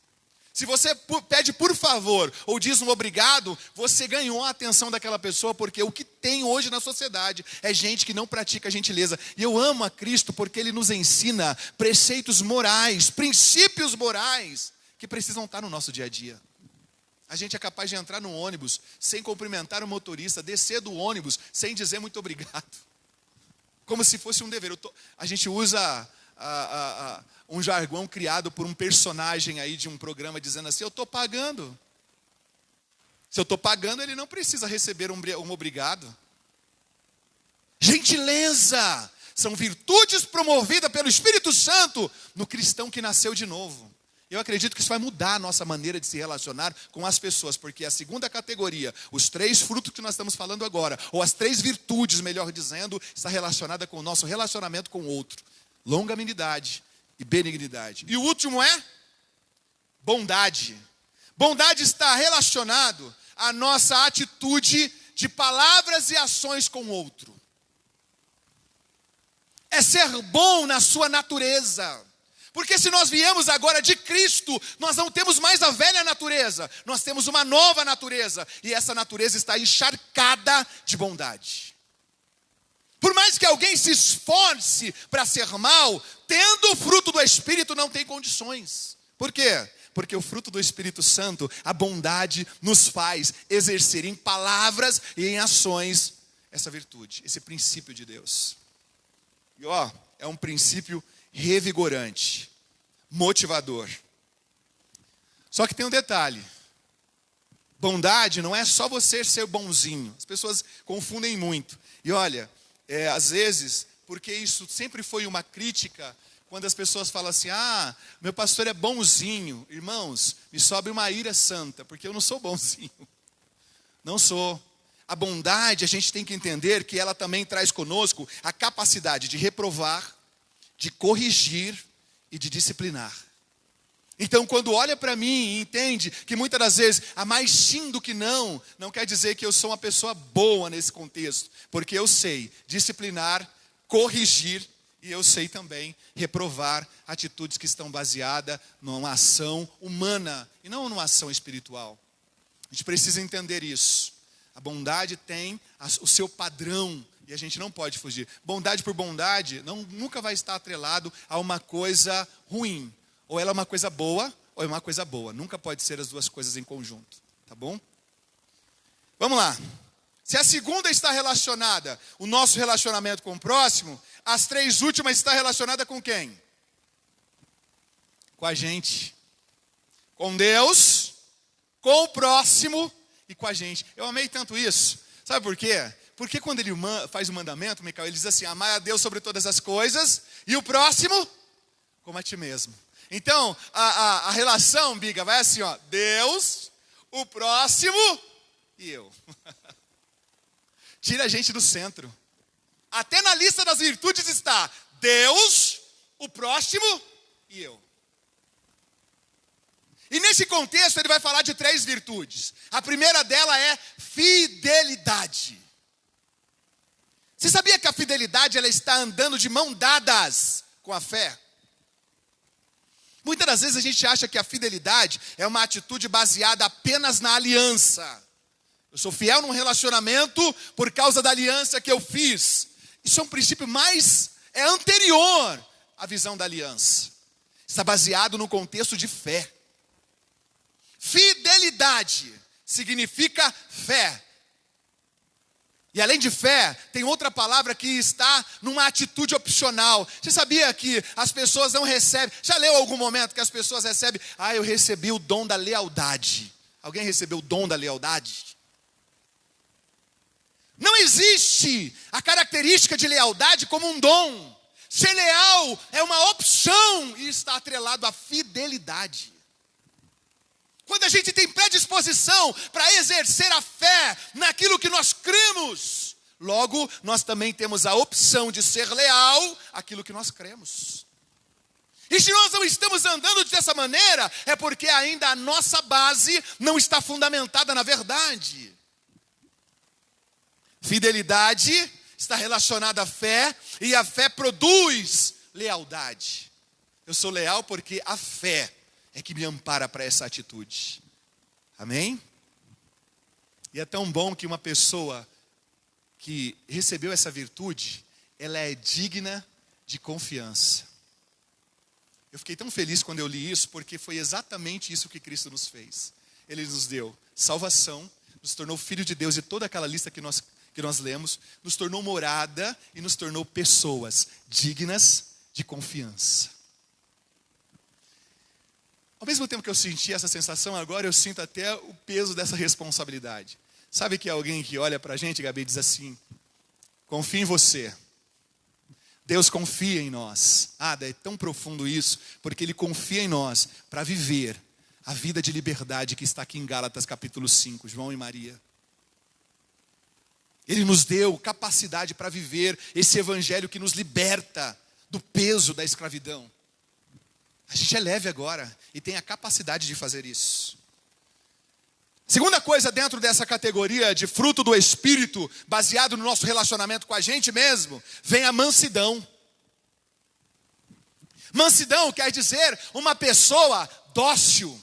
Se você pede por favor, ou diz um obrigado, você ganhou a atenção daquela pessoa, porque o que tem hoje na sociedade é gente que não pratica gentileza. E eu amo a Cristo porque Ele nos ensina preceitos morais, princípios morais, que precisam estar no nosso dia a dia. A gente é capaz de entrar no ônibus sem cumprimentar o motorista, descer do ônibus sem dizer muito obrigado. Como se fosse um dever. A gente usa um jargão criado por um personagem aí de um programa dizendo assim, eu estou pagando. Se eu estou pagando, ele não precisa receber um obrigado. Gentileza são virtudes promovidas pelo Espírito Santo no cristão que nasceu de novo. Eu acredito que isso vai mudar a nossa maneira de se relacionar com as pessoas, porque a segunda categoria, os 3 frutos que nós estamos falando agora, ou as 3 virtudes, melhor dizendo, está relacionada com o nosso relacionamento com o outro. Longanimidade e benignidade. E o último é bondade. Bondade está relacionado à nossa atitude de palavras e ações com o outro. É ser bom na sua natureza. Porque se nós viemos agora de Cristo, nós não temos mais a velha natureza, nós temos uma nova natureza, e essa natureza está encharcada de bondade. Por mais que alguém se esforce para ser mal, tendo o fruto do Espírito não tem condições. Por quê? Porque o fruto do Espírito Santo, a bondade, nos faz exercer em palavras e em ações essa virtude, esse princípio de Deus. E é um princípio revigorante, motivador. Só que tem um detalhe. Bondade não é só você ser bonzinho. As pessoas confundem muito. E olha, às vezes, porque isso sempre foi uma crítica, quando as pessoas falam assim, meu pastor é bonzinho. Irmãos, me sobe uma ira santa, porque eu não sou bonzinho. Não sou. A bondade, a gente tem que entender que ela também traz conosco a capacidade de reprovar, de corrigir e de disciplinar. Então, quando olha para mim e entende que muitas das vezes há mais sim do que não quer dizer que eu sou uma pessoa boa nesse contexto, porque eu sei disciplinar, corrigir e eu sei também reprovar atitudes que estão baseadas numa ação humana e não numa ação espiritual. A gente precisa entender isso. A bondade tem o seu padrão e a gente não pode fugir. Bondade por bondade nunca vai estar atrelado a uma coisa ruim. Ou ela é uma coisa boa, ou é uma coisa boa. Nunca pode ser as duas coisas em conjunto. Tá bom? Vamos lá. Se a segunda está relacionada, o nosso relacionamento com o próximo, as 3 últimas estão relacionadas com quem? Com a gente. Com Deus, com o próximo e com a gente. Eu amei tanto isso. Sabe por quê? Porque quando ele faz o mandamento, Micael, ele diz assim, amar a Deus sobre todas as coisas, e o próximo, como a ti mesmo. Então, a relação, Biga, vai assim, ó. Deus, o próximo e eu. Tira a gente do centro. Até na lista das virtudes está Deus, o próximo e eu. E nesse contexto ele vai falar de 3 virtudes. A primeira dela é fidelidade. Você sabia que a fidelidade ela está andando de mão dadas com a fé? Muitas das vezes a gente acha que a fidelidade é uma atitude baseada apenas na aliança. Eu sou fiel num relacionamento por causa da aliança que eu fiz. Isso é um princípio é anterior à visão da aliança. Está baseado no contexto de fé. Fidelidade significa fé. E além de fé, tem outra palavra que está numa atitude opcional. Você sabia que as pessoas não recebem? Já leu algum momento que as pessoas recebem? Eu recebi o dom da lealdade. Alguém recebeu o dom da lealdade? Não existe a característica de lealdade como um dom. Ser leal é uma opção e está atrelado à fidelidade. Quando a gente tem predisposição para exercer a fé naquilo que nós cremos, logo nós também temos a opção de ser leal àquilo que nós cremos. E se nós não estamos andando dessa maneira, é porque ainda a nossa base não está fundamentada na verdade. Fidelidade está relacionada à fé, e a fé produz lealdade. Eu sou leal porque a fé é que me ampara para essa atitude. Amém? E é tão bom que uma pessoa que recebeu essa virtude, ela é digna de confiança. Eu fiquei tão feliz quando eu li isso, porque foi exatamente isso que Cristo nos fez. Ele nos deu salvação, nos tornou filho de Deus, e toda aquela lista que nós lemos, nos tornou morada e nos tornou pessoas dignas de confiança. Ao mesmo tempo que eu senti essa sensação, agora eu sinto até o peso dessa responsabilidade. Sabe que é alguém que olha pra gente, Gabi, e diz assim: confia em você. Deus confia em nós. É tão profundo isso, porque Ele confia em nós para viver a vida de liberdade que está aqui em Gálatas capítulo 5, João e Maria. Ele nos deu capacidade para viver esse evangelho que nos liberta do peso da escravidão. A gente é leve agora e tem a capacidade de fazer isso. Segunda coisa dentro dessa categoria de fruto do Espírito, baseado no nosso relacionamento com a gente mesmo, vem a mansidão. Mansidão quer dizer uma pessoa dócil.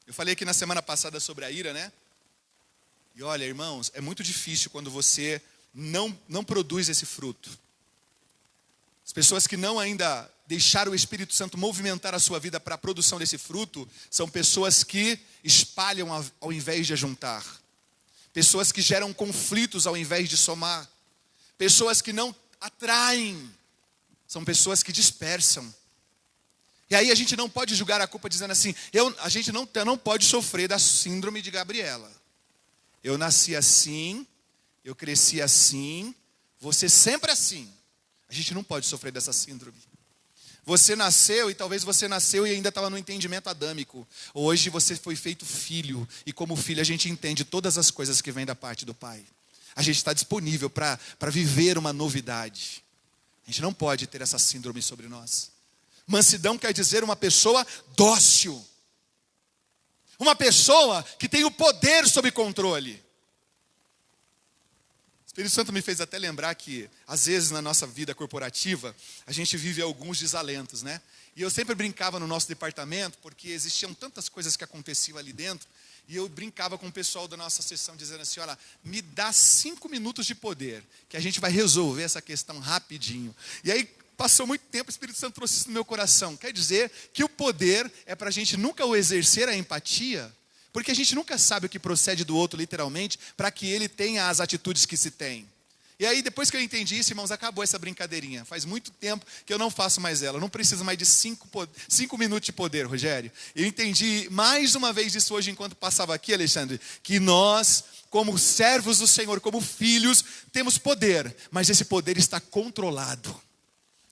Eu falei aqui na semana passada sobre a ira, né? E olha, irmãos, é muito difícil quando você não produz esse fruto. As pessoas que não ainda deixaram o Espírito Santo movimentar a sua vida para a produção desse fruto, são pessoas que espalham ao invés de ajuntar. Pessoas que geram conflitos ao invés de somar. Pessoas que não atraem. São pessoas que dispersam. E aí a gente não pode julgar a culpa dizendo assim, a gente não pode sofrer da síndrome de Gabriela. Eu nasci assim, eu cresci assim, você sempre assim. A gente não pode sofrer dessa síndrome. Você nasceu e talvez você nasceu e ainda estava no entendimento adâmico. Hoje você foi feito filho. E como filho a gente entende todas as coisas que vêm da parte do Pai. A gente está disponível para viver uma novidade. A gente não pode ter essa síndrome sobre nós. Mansidão quer dizer uma pessoa dócil. Uma pessoa que tem o poder sob controle. O Espírito Santo me fez até lembrar que, às vezes, na nossa vida corporativa, a gente vive alguns desalentos, né? E eu sempre brincava no nosso departamento, porque existiam tantas coisas que aconteciam ali dentro, e eu brincava com o pessoal da nossa sessão, dizendo assim, olha, me dá 5 minutos de poder, que a gente vai resolver essa questão rapidinho. E aí, passou muito tempo, o Espírito Santo trouxe isso no meu coração. Quer dizer que o poder é para a gente nunca o exercer a empatia, porque a gente nunca sabe o que procede do outro, literalmente, para que ele tenha as atitudes que se tem. E aí, depois que eu entendi isso, irmãos, acabou essa brincadeirinha. Faz muito tempo que eu não faço mais ela. Eu não preciso mais de 5 minutos de poder, Rogério. Eu entendi mais uma vez isso hoje, enquanto passava aqui, Alexandre, que nós, como servos do Senhor, como filhos, temos poder, mas esse poder está controlado.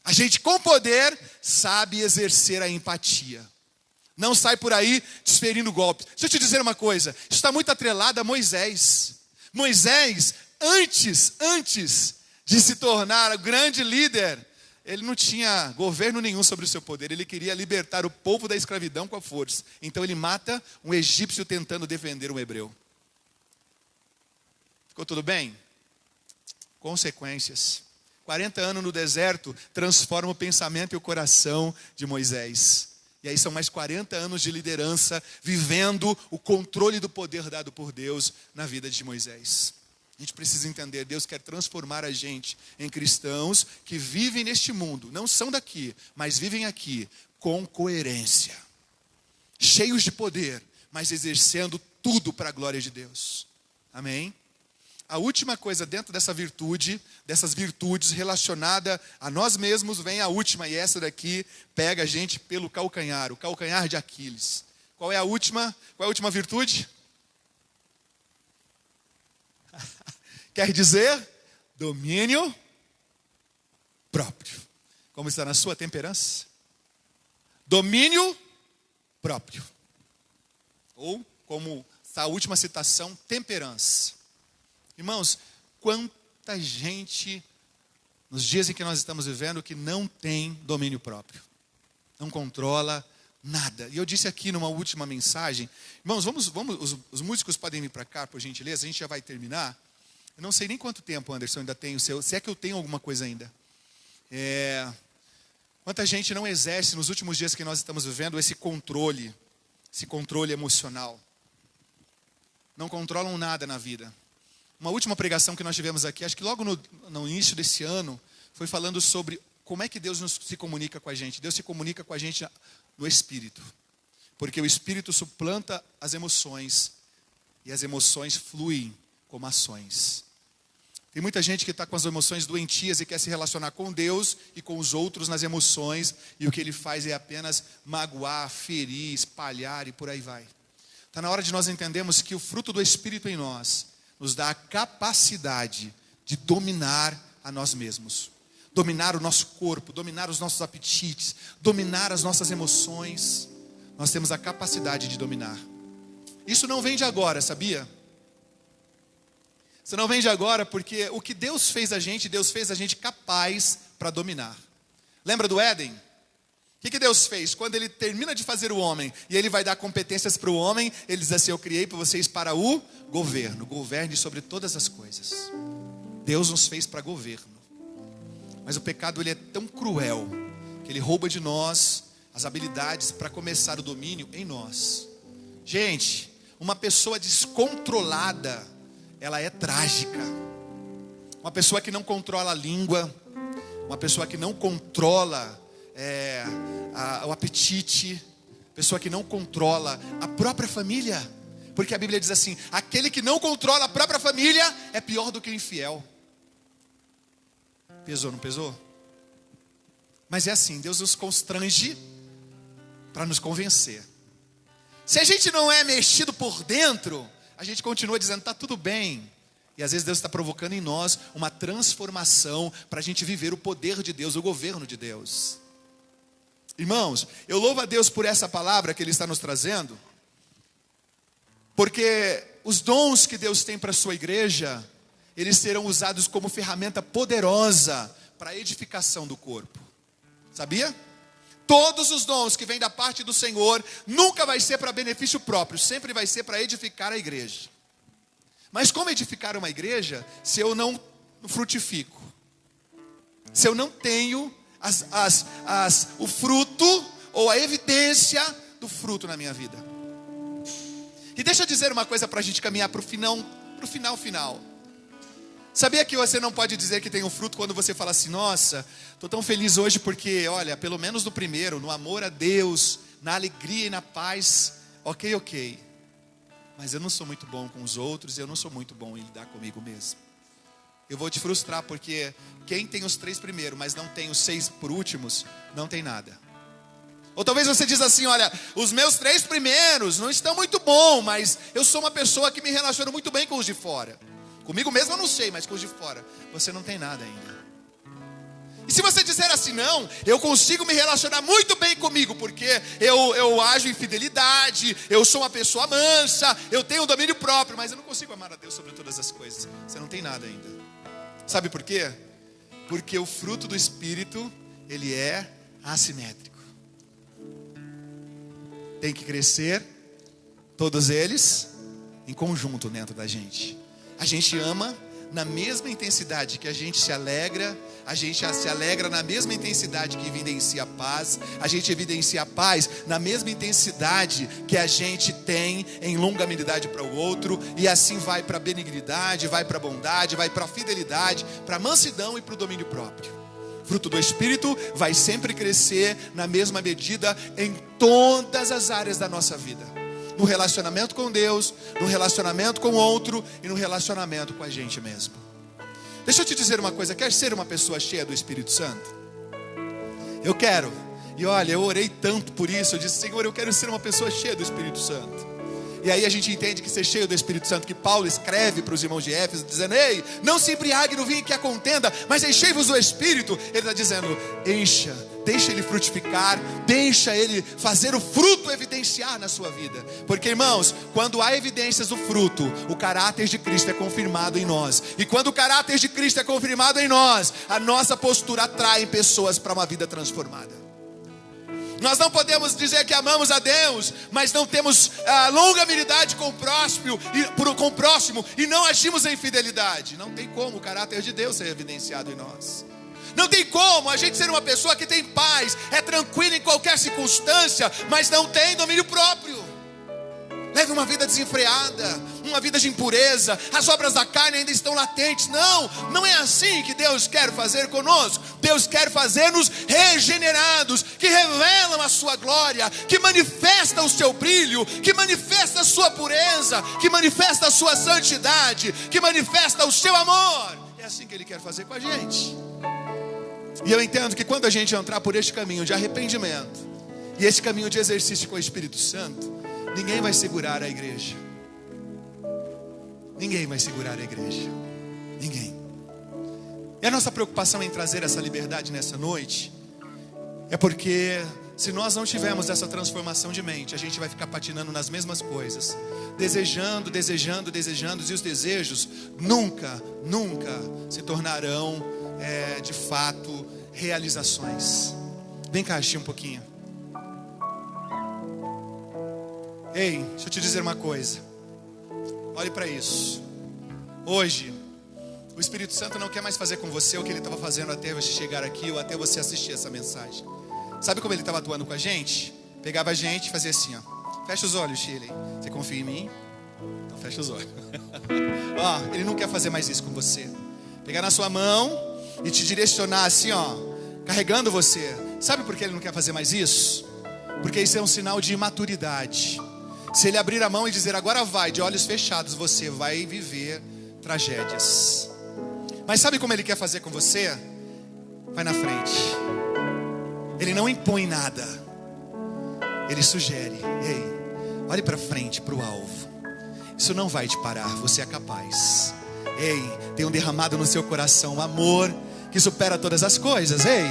A gente com poder sabe exercer a empatia. Não sai por aí desferindo golpes. Deixa eu te dizer uma coisa, isso está muito atrelado a Moisés. Moisés, antes de se tornar o grande líder, ele não tinha governo nenhum sobre o seu poder. Ele queria libertar o povo da escravidão com a força. Então ele mata um egípcio tentando defender um hebreu. Ficou tudo bem? Consequências. 40 anos no deserto transforma o pensamento e o coração de Moisés. E aí são mais 40 anos de liderança, vivendo o controle do poder dado por Deus na vida de Moisés. A gente precisa entender, Deus quer transformar a gente em cristãos que vivem neste mundo, não são daqui, mas vivem aqui com coerência. Cheios de poder, mas exercendo tudo para a glória de Deus. Amém? A última coisa dentro dessa virtude, dessas virtudes relacionada a nós mesmos, vem a última, e essa daqui pega a gente pelo calcanhar, o calcanhar de Aquiles. Qual é a última virtude? Quer dizer, domínio próprio. Como está na sua temperança? Domínio próprio. Ou, como está a última citação, temperança. Irmãos, quanta gente, nos dias em que nós estamos vivendo, que não tem domínio próprio. Não controla nada. E eu disse aqui numa última mensagem, irmãos, vamos os músicos podem vir para cá, por gentileza, a gente já vai terminar. Eu não sei nem quanto tempo, Anderson, ainda tenho, se é que eu tenho alguma coisa ainda. Quanta gente não exerce nos últimos dias que nós estamos vivendo esse controle emocional. Não controlam nada na vida. Uma última pregação que nós tivemos aqui, acho que logo no início desse ano, foi falando sobre como é que Deus se comunica com a gente. Deus se comunica com a gente no Espírito. Porque o Espírito suplanta as emoções, e as emoções fluem como ações. Tem muita gente que está com as emoções doentias e quer se relacionar com Deus e com os outros nas emoções, e o que ele faz é apenas magoar, ferir, espalhar e por aí vai. Está na hora de nós entendermos que o fruto do Espírito em nós nos dá a capacidade de dominar a nós mesmos. Dominar o nosso corpo, dominar os nossos apetites, dominar as nossas emoções. Nós temos a capacidade de dominar. Isso não vem de agora, sabia? Isso não vem de agora porque o que Deus fez a gente capaz para dominar. Lembra do Éden? O que Deus fez? Quando Ele termina de fazer o homem e Ele vai dar competências para o homem, Ele diz assim: eu criei para vocês para o governo. Governe sobre todas as coisas. Deus nos fez para governo. Mas o pecado ele é tão cruel que ele rouba de nós as habilidades para começar o domínio em nós. Gente, uma pessoa descontrolada, ela é trágica. Uma pessoa que não controla a língua, uma pessoa que não controla o apetite, pessoa que não controla a própria família, porque a Bíblia diz assim: aquele que não controla a própria família é pior do que o infiel. Pesou, não pesou? Mas é assim, Deus nos constrange para nos convencer. Se a gente não é mexido por dentro, a gente continua dizendo, está tudo bem. E às vezes Deus está provocando em nós uma transformação para a gente viver o poder de Deus, o governo de Deus. Irmãos, eu louvo a Deus por essa palavra que Ele está nos trazendo, porque os dons que Deus tem para a sua igreja, eles serão usados como ferramenta poderosa para a edificação do corpo. Sabia? Todos os dons que vêm da parte do Senhor nunca vai ser para benefício próprio, sempre vai ser para edificar a igreja. Mas como edificar uma igreja se eu não frutifico? Se eu não tenho o fruto ou a evidência do fruto na minha vida? E deixa eu dizer uma coisa para a gente caminhar para o final. Sabia que você não pode dizer que tem um fruto quando você fala assim: nossa, estou tão feliz hoje porque, olha, pelo menos no primeiro, no amor a Deus, na alegria e na paz, ok. Mas eu não sou muito bom com os outros, eu não sou muito bom em lidar comigo mesmo. Eu vou te frustrar porque quem tem os 3 primeiros, mas não tem os 6 por últimos, não tem nada. Ou talvez você diz assim: olha, os meus 3 primeiros não estão muito bom, mas eu sou uma pessoa que me relaciono muito bem com os de fora. Comigo mesmo eu não sei, mas com os de fora você não tem nada ainda. E se você disser assim, não, eu consigo me relacionar muito bem comigo, porque eu ajo em fidelidade, eu sou uma pessoa mansa, eu tenho um domínio próprio, mas eu não consigo amar a Deus sobre todas as coisas. Você não tem nada ainda. Sabe por quê? Porque o fruto do Espírito, ele é assimétrico. Tem que crescer, todos eles, em conjunto dentro da gente. A gente ama na mesma intensidade que a gente se alegra na mesma intensidade que evidencia a paz, a gente evidencia a paz na mesma intensidade que a gente tem em longanimidade para o outro, e assim vai para a benignidade, vai para a bondade, vai para a fidelidade, para a mansidão e para o domínio próprio. Fruto do Espírito vai sempre crescer na mesma medida em todas as áreas da nossa vida. No relacionamento com Deus, no relacionamento com o outro e no relacionamento com a gente mesmo. Deixa eu te dizer uma coisa, quer ser uma pessoa cheia do Espírito Santo? Eu quero. E olha, eu orei tanto por isso, eu disse, Senhor, eu quero ser uma pessoa cheia do Espírito Santo. E aí a gente entende que ser cheio do Espírito Santo, que Paulo escreve para os irmãos de Éfeso, dizendo, ei, não se embriague no vinho que a contenda, mas enchei-vos do Espírito. Ele está dizendo, encha, deixa ele frutificar, deixa ele fazer o fruto evidenciar na sua vida. Porque, irmãos, quando há evidências do fruto, o caráter de Cristo é confirmado em nós. E quando o caráter de Cristo é confirmado em nós, a nossa postura atrai pessoas para uma vida transformada. Nós não podemos dizer que amamos a Deus, mas não temos longanimidade com o próximo e não agimos em fidelidade. Não tem como o caráter de Deus ser evidenciado em nós. Não tem como a gente ser uma pessoa que tem paz, é tranquila em qualquer circunstância, mas não tem domínio próprio. Leve uma vida desenfreada, uma vida de impureza, as obras da carne ainda estão latentes. Não é assim que Deus quer fazer conosco. Deus quer fazer-nos regenerados, que revelam a sua glória, que manifesta o seu brilho, que manifesta a sua pureza, que manifesta a sua santidade, que manifesta o seu amor. É assim que Ele quer fazer com a gente. E eu entendo que quando a gente entrar por este caminho de arrependimento e esse caminho de exercício com o Espírito Santo, ninguém vai segurar a igreja. Ninguém vai segurar a igreja. Ninguém. E a nossa preocupação em trazer essa liberdade nessa noite é porque se nós não tivermos essa transformação de mente, a gente vai ficar patinando nas mesmas coisas, desejando, e os desejos nunca se tornarão de fato realizações. Vem cá, Xi, um pouquinho. Ei, deixa eu te dizer uma coisa. Olhe para isso. Hoje, o Espírito Santo não quer mais fazer com você o que ele estava fazendo até você chegar aqui ou até você assistir essa mensagem. Sabe como ele estava atuando com a gente? Pegava a gente e fazia assim, ó. Fecha os olhos, Shirley. Você confia em mim? Então fecha os olhos. Ó, ele não quer fazer mais isso com você. Pegar na sua mão e te direcionar assim, ó, carregando você. Sabe por que ele não quer fazer mais isso? Porque isso é um sinal de imaturidade. Se ele abrir a mão e dizer, agora vai, de olhos fechados, você vai viver tragédias. Mas sabe como ele quer fazer com você? Vai na frente. Ele não impõe nada. Ele sugere, ei, olhe para frente, para o alvo. Isso não vai te parar, você é capaz. Ei, tem um derramado no seu coração um amor que supera todas as coisas. Ei,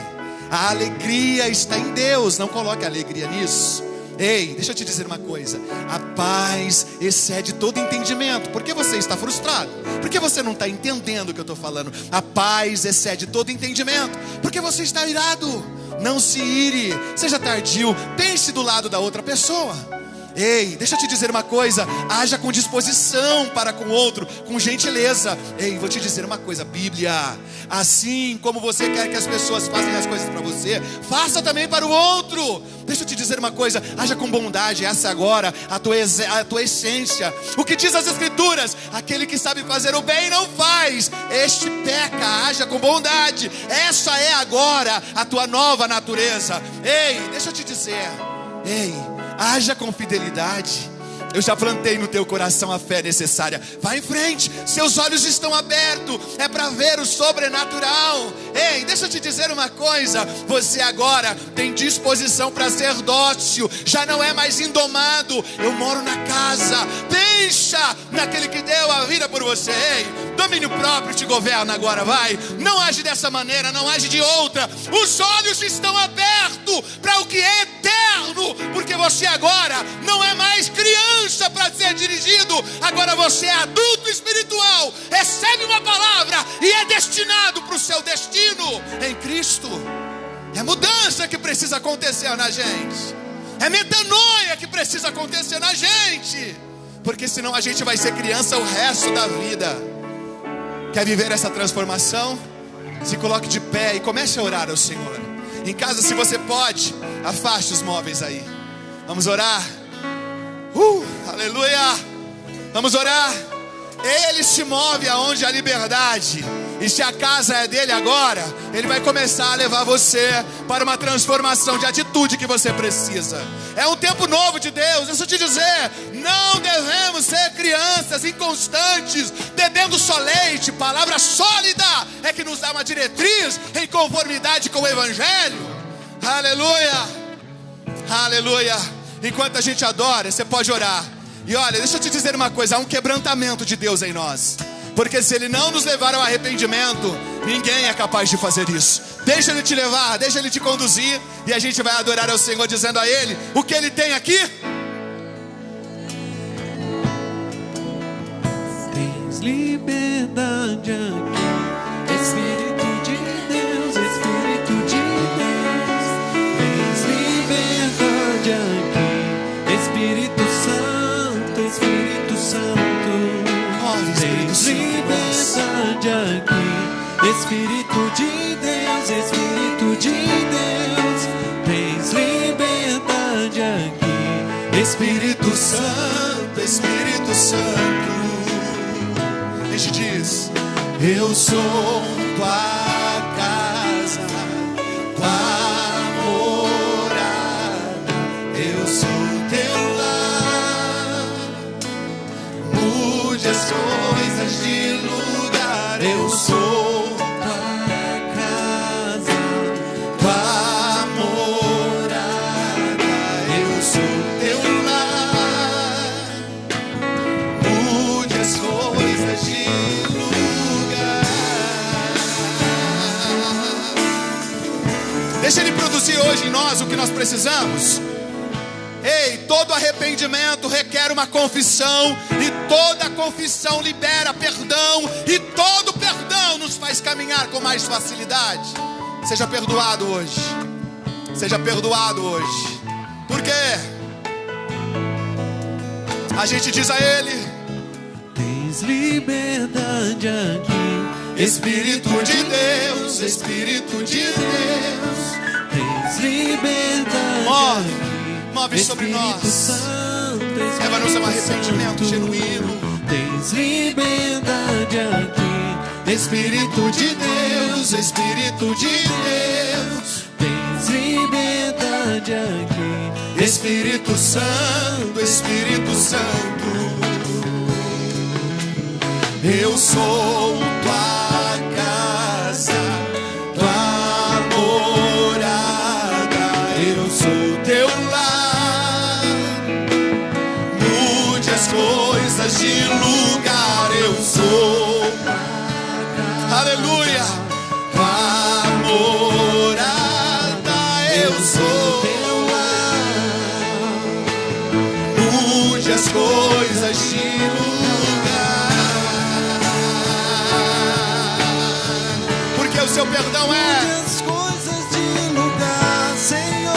a alegria está em Deus, não coloque alegria nisso. Ei, deixa eu te dizer uma coisa. A paz excede todo entendimento. Por que você está frustrado? Por que você não está entendendo o que eu estou falando? A paz excede todo entendimento. Por que você está irado? Não se ire, seja tardio. Pense do lado da outra pessoa. Ei, deixa eu te dizer uma coisa. Haja com disposição para com o outro, com gentileza. Ei, vou te dizer uma coisa, Bíblia. Assim como você quer que as pessoas façam as coisas para você, faça também para o outro. Deixa eu te dizer uma coisa, haja com bondade. Essa agora, a tua essência. O que diz as Escrituras? Aquele que sabe fazer o bem não faz, este peca. Haja com bondade. Essa é agora a tua nova natureza. Ei, deixa eu te dizer. Ei, haja com fidelidade. Eu já plantei no teu coração a fé necessária. Vai em frente, seus olhos estão abertos. É para ver o sobrenatural. Ei, deixa eu te dizer uma coisa. Você agora tem disposição para ser dócil. Já não é mais indomado. Eu moro na casa. Crença naquele que deu a vida por você. Ei, domínio próprio te governa agora, vai. Não age dessa maneira, não age de outra. Os olhos estão abertos para o que é eterno, porque você agora não é mais criança para ser dirigido. Agora você é adulto espiritual, recebe uma palavra e é destinado para o seu destino em Cristo. É mudança que precisa acontecer na gente. É metanoia que precisa acontecer na gente, porque senão a gente vai ser criança o resto da vida. Quer viver essa transformação? Se coloque de pé e comece a orar ao Senhor. Em casa, se você pode, afaste os móveis aí. Vamos orar. Aleluia. Vamos orar. Ele se move aonde há liberdade. E se a casa é dele agora, ele vai começar a levar você para uma transformação de atitude que você precisa. É um tempo novo de Deus. Deixa eu te dizer, não devemos ser crianças inconstantes, bebendo só leite. Palavra sólida é que nos dá uma diretriz em conformidade com o Evangelho. Aleluia. Aleluia. Enquanto a gente adora, você pode orar. E olha, deixa eu te dizer uma coisa, há um quebrantamento de Deus em nós. Porque se Ele não nos levar ao arrependimento, ninguém é capaz de fazer isso. Deixa Ele te levar, deixa Ele te conduzir, e a gente vai adorar ao Senhor dizendo a Ele o que Ele tem aqui. Tens liberdade aqui, Espírito de Deus, Espírito de Deus. Tens liberdade aqui, Espírito Santo, Espírito Santo. Tens liberdade aqui, Espírito de Deus, Espírito de Deus. Tens liberdade aqui, Espírito Santo, Espírito Santo. A gente diz: eu sou tua casa, tua morada, eu sou teu lar. Mude as coisas de lugar, eu sou tua casa, tua morada, eu sou teu lar. Mude as coisas de lugar. deixa Ele produzir hoje em nós o que nós precisamos. Ei, todo arrependimento requer uma confissão, e toda confissão libera perdão, e todo perdão nos faz caminhar com mais facilidade. Seja perdoado hoje. Seja perdoado hoje. Por quê? A gente diz a Ele: tens liberdade aqui, Espírito de Deus, Espírito de Deus, tens liberdade aqui. Move sobre nós. Leva-nos a um arrependimento genuíno. Tens liberdade aqui, Espírito de Deus, Espírito de Deus. Tens liberdade aqui, Espírito Santo, Espírito Santo. Eu sou tua casa, tua morada, eu sou teu lar. Mude as coisas de lugar, eu sou. Aleluia. Tua morada, eu sou teu lar. Mude as coisas de lugar, porque o seu perdão é. as coisas de lugar, Senhor.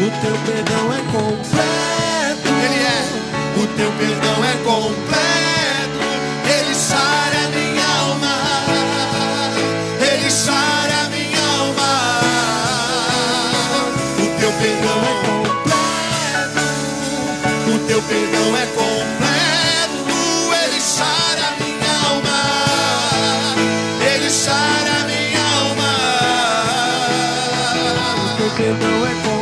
O teu perdão é completo. Ele é. O teu perdão é completo. Ele sara minha alma. Ele sara minha alma. O teu perdão é completo. O teu perdão é completo. Ele sara minha alma. Ele sara minha alma. O teu perdão é completo.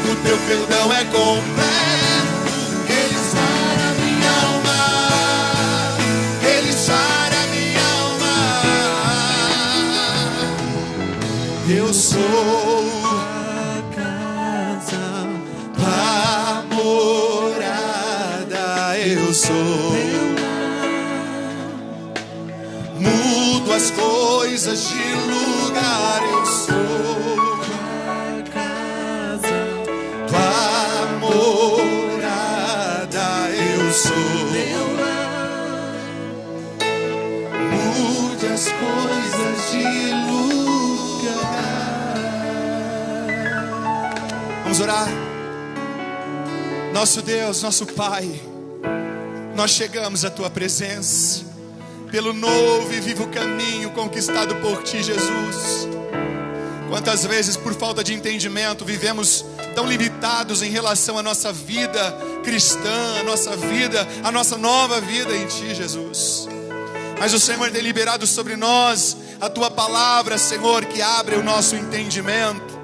O teu perdão é completo. Ele sara minha alma. Ele sara minha alma. Eu sou A coisas de lugar. Eu sou tua casa, tua morada, eu sou. teu lar. Mude as coisas de lugar. Vamos orar. Nosso Deus, nosso Pai, nós chegamos à tua presença pelo novo e vivo caminho conquistado por ti, Jesus. Quantas vezes, por falta de entendimento, vivemos tão limitados em relação à nossa vida cristã, a nossa nova vida em ti, Jesus. Mas o Senhor tem liberado sobre nós a tua palavra, Senhor, que abre o nosso entendimento,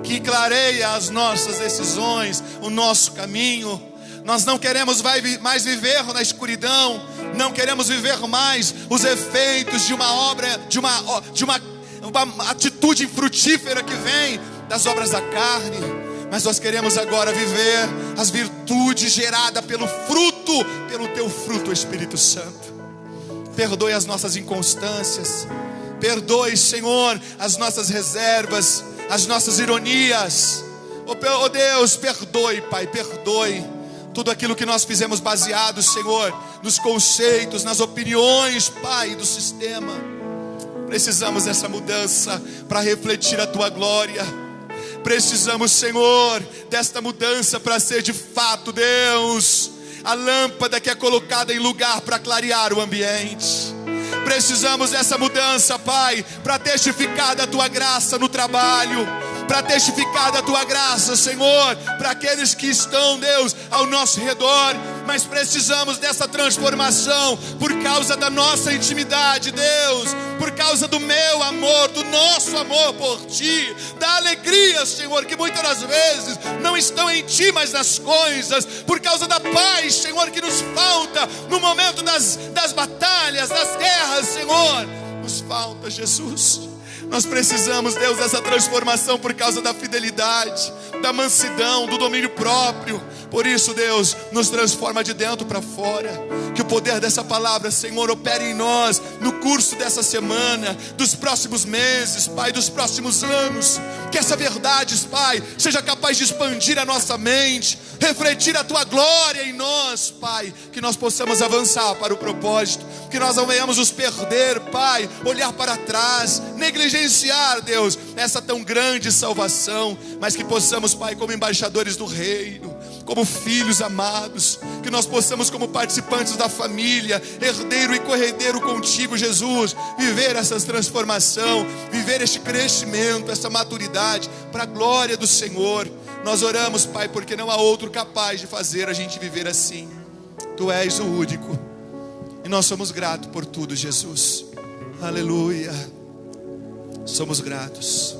que clareia as nossas decisões, o nosso caminho. Nós não queremos mais viver na escuridão, não queremos viver mais os efeitos de uma obra, de uma atitude infrutífera que vem das obras da carne, mas nós queremos agora viver as virtudes geradas pelo teu fruto, Espírito Santo. Perdoe as nossas inconstâncias, perdoe, Senhor, as nossas reservas, as nossas ironias. Oh Deus, perdoe, Pai, perdoe tudo aquilo que nós fizemos baseado, Senhor, nos conceitos, nas opiniões, Pai, do sistema. Precisamos dessa mudança para refletir a tua glória. Precisamos, Senhor, desta mudança para ser de fato, Deus, a lâmpada que é colocada em lugar para clarear o ambiente. Precisamos dessa mudança, Pai, para testificar da tua graça no trabalho, para testificar da tua graça, Senhor, para aqueles que estão, Deus, ao nosso redor. Mas precisamos dessa transformação por causa da nossa intimidade, Deus, por causa do meu amor, do nosso amor por ti, da alegria, Senhor, que muitas das vezes não estão em ti, mas nas coisas, por causa da paz, Senhor, que nos falta no momento das batalhas, das guerras, Senhor, nos falta, Jesus. Nós precisamos, Deus, dessa transformação por causa da fidelidade, da mansidão, do domínio próprio. Por isso, Deus, nos transforma de dentro para fora. Que o poder dessa palavra, Senhor, opere em nós no curso dessa semana, dos próximos meses, Pai, dos próximos anos. Que essa verdade, Pai, seja capaz de expandir a nossa mente, refletir a tua glória em nós, Pai. Que nós possamos avançar para o propósito, que nós não venhamos nos perder, Pai, olhar para trás, negligenciar, Deus, essa tão grande salvação, mas que possamos, Pai, como embaixadores do reino, como filhos amados, que nós possamos, como participantes da família, herdeiro e corredeiro contigo, Jesus, viver essa transformação, viver este crescimento, essa maturidade, para a glória do Senhor. Nós oramos, Pai, porque não há outro capaz de fazer a gente viver assim. Tu és o único, e nós somos gratos por tudo, Jesus. Aleluia. Somos gratos.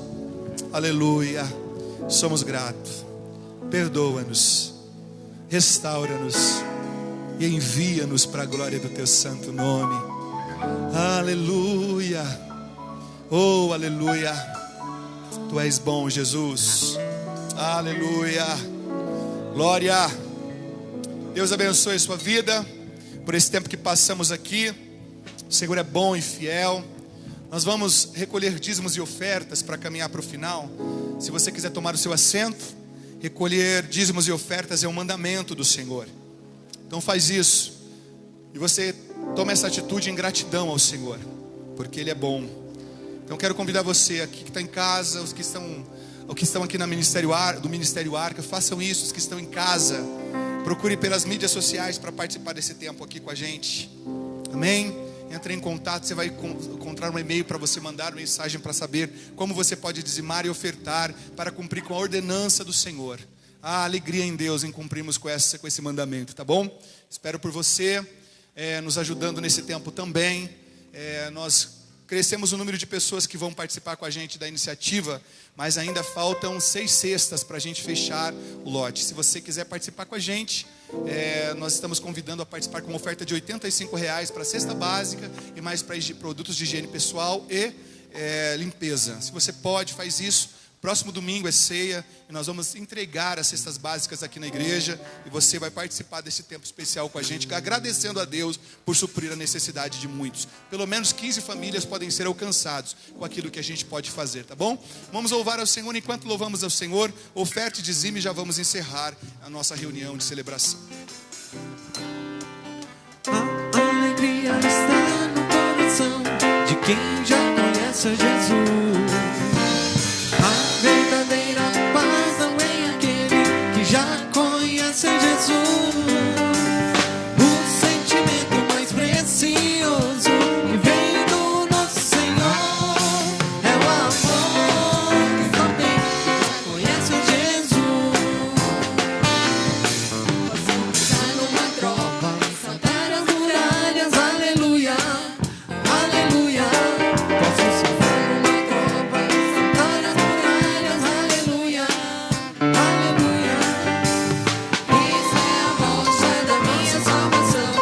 Aleluia. Somos gratos. Perdoa-nos, restaura-nos e envia-nos para a glória do teu santo nome. Aleluia. Oh, aleluia. Tu és bom, Jesus. Aleluia. Glória. Deus abençoe a sua vida por esse tempo que passamos aqui. O Senhor é bom e fiel. Nós vamos recolher dízimos e ofertas para caminhar para o final. Se você quiser tomar o seu assento, recolher dízimos e ofertas é um mandamento do Senhor. Então faz isso. E você toma essa atitude em gratidão ao Senhor, porque Ele é bom. Então quero convidar você aqui que está em casa, os que estão aqui do Ministério Arca, façam isso. Os que estão em casa, procure pelas mídias sociais para participar desse tempo aqui com a gente. Amém? Entre em contato, você vai encontrar um e-mail para você mandar mensagem para saber como você pode dizimar e ofertar para cumprir com a ordenança do Senhor. A alegria em Deus em cumprirmos com esse mandamento, tá bom? Espero por você, nos ajudando nesse tempo também. Nós crescemos o número de pessoas que vão participar com a gente da iniciativa, mas ainda faltam 6 cestas para a gente fechar o lote. Se você quiser participar com a gente, nós estamos convidando a participar com uma oferta de R$85 para a cesta básica e mais para produtos de higiene pessoal e limpeza. Se você pode, faz isso. Próximo domingo é ceia e nós vamos entregar as cestas básicas aqui na igreja. E você vai participar desse tempo especial com a gente, agradecendo a Deus por suprir a necessidade de muitos. Pelo menos 15 famílias podem ser alcançados com aquilo que a gente pode fazer, tá bom? Vamos louvar ao Senhor. Enquanto louvamos ao Senhor, oferte e dizime, já vamos encerrar a nossa reunião de celebração. A alegria está no coração de quem já conhece a Jesus. A verdadeira paz não é aquele que já conhece a Jesus. O sentimento mais precioso que vem do nosso Senhor é o amor que só tem quem já conhece a Jesus. Posso pisar numa trova, saltar as muralhas, aleluia, aleluia. Posso saltar uma trova, saltar as muralhas, aleluia, aleluia. Isso é a rocha da minha salvação,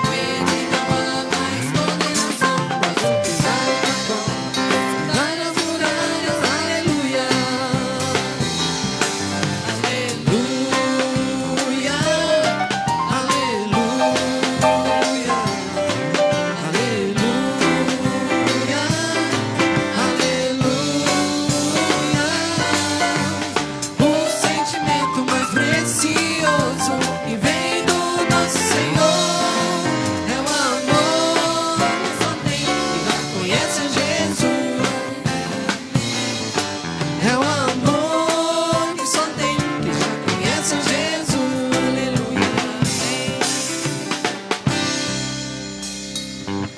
com ele não há mais condenação. Posso pisar numa trova, saltar as muralhas, aleluia, aleluia, aleluia, aleluia. O sentimento mais precioso que vem do nosso Senhor é o amor que só tem quem já conhece a Jesus. É o amor que só tem quem já conhece a Jesus.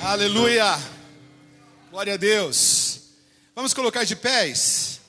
Aleluia. Aleluia! Glória a Deus! Vamos colocar de pés.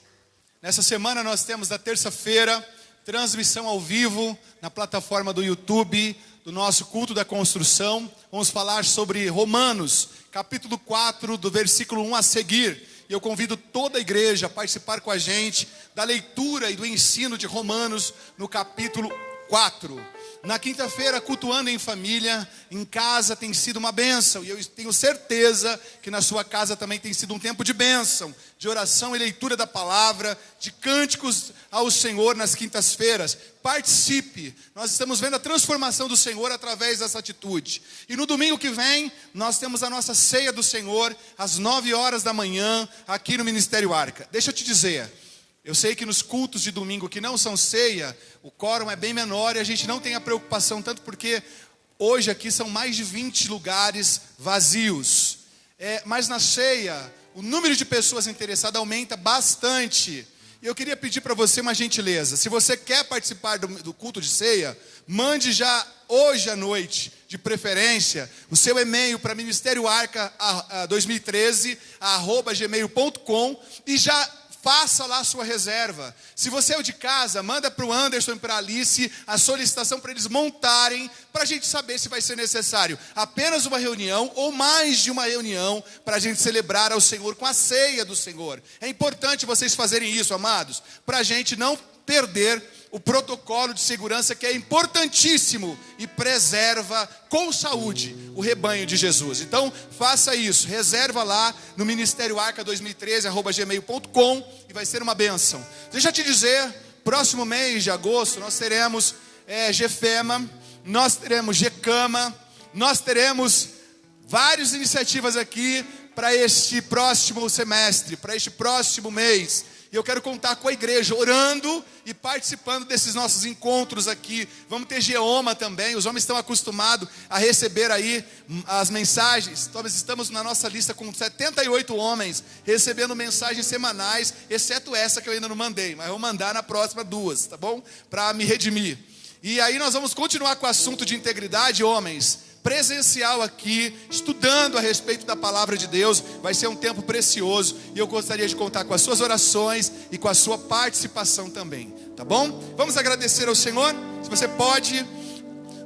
Nessa semana nós temos na terça-feira transmissão ao vivo na plataforma do YouTube do nosso culto da construção. Vamos falar sobre Romanos, capítulo 4, do versículo 1 a seguir. E eu convido toda a igreja a participar com a gente da leitura e do ensino de Romanos no capítulo 4. Na quinta-feira, cultuando em família, em casa tem sido uma bênção. E eu tenho certeza que na sua casa também tem sido um tempo de bênção, de oração e leitura da palavra, de cânticos ao Senhor nas quintas-feiras. Participe, nós estamos vendo a transformação do Senhor através dessa atitude. E no domingo que vem, nós temos a nossa ceia do Senhor, às 9 horas da manhã, aqui no Ministério Arca. Deixa eu te dizer, eu sei que nos cultos de domingo que não são ceia, o quórum é bem menor e a gente não tem a preocupação tanto porque hoje aqui são mais de 20 lugares vazios. Mas na ceia, o número de pessoas interessadas aumenta bastante. E eu queria pedir para você uma gentileza. Se você quer participar do culto de ceia, mande já hoje à noite, de preferência, o seu e-mail para ministérioarca2013@gmail.com e já faça lá a sua reserva. Se você é o de casa, manda para o Anderson e para a Alice a solicitação para eles montarem, para a gente saber se vai ser necessário apenas uma reunião ou mais de uma reunião para a gente celebrar ao Senhor com a ceia do Senhor. É importante vocês fazerem isso, amados, para a gente não perder o protocolo de segurança que é importantíssimo e preserva com saúde o rebanho de Jesus. Então faça isso, reserva lá no Ministério Arca 2013@gmail.com e vai ser uma bênção. Deixa eu te dizer, próximo mês de agosto nós teremos GFEMA, nós teremos GCAMA, nós teremos várias iniciativas aqui para este próximo semestre, para este próximo mês. E eu quero contar com a igreja, orando e participando desses nossos encontros aqui. Vamos ter Geoma também, os homens estão acostumados a receber aí as mensagens. Nós estamos na nossa lista com 78 homens, recebendo mensagens semanais, exceto essa que eu ainda não mandei, mas vou mandar na próxima 2, tá bom? Para me redimir. E aí nós vamos continuar com o assunto de integridade, homens, presencial aqui, estudando a respeito da palavra de Deus. Vai ser um tempo precioso e eu gostaria de contar com as suas orações e com a sua participação também, tá bom? Vamos agradecer ao Senhor, se você pode.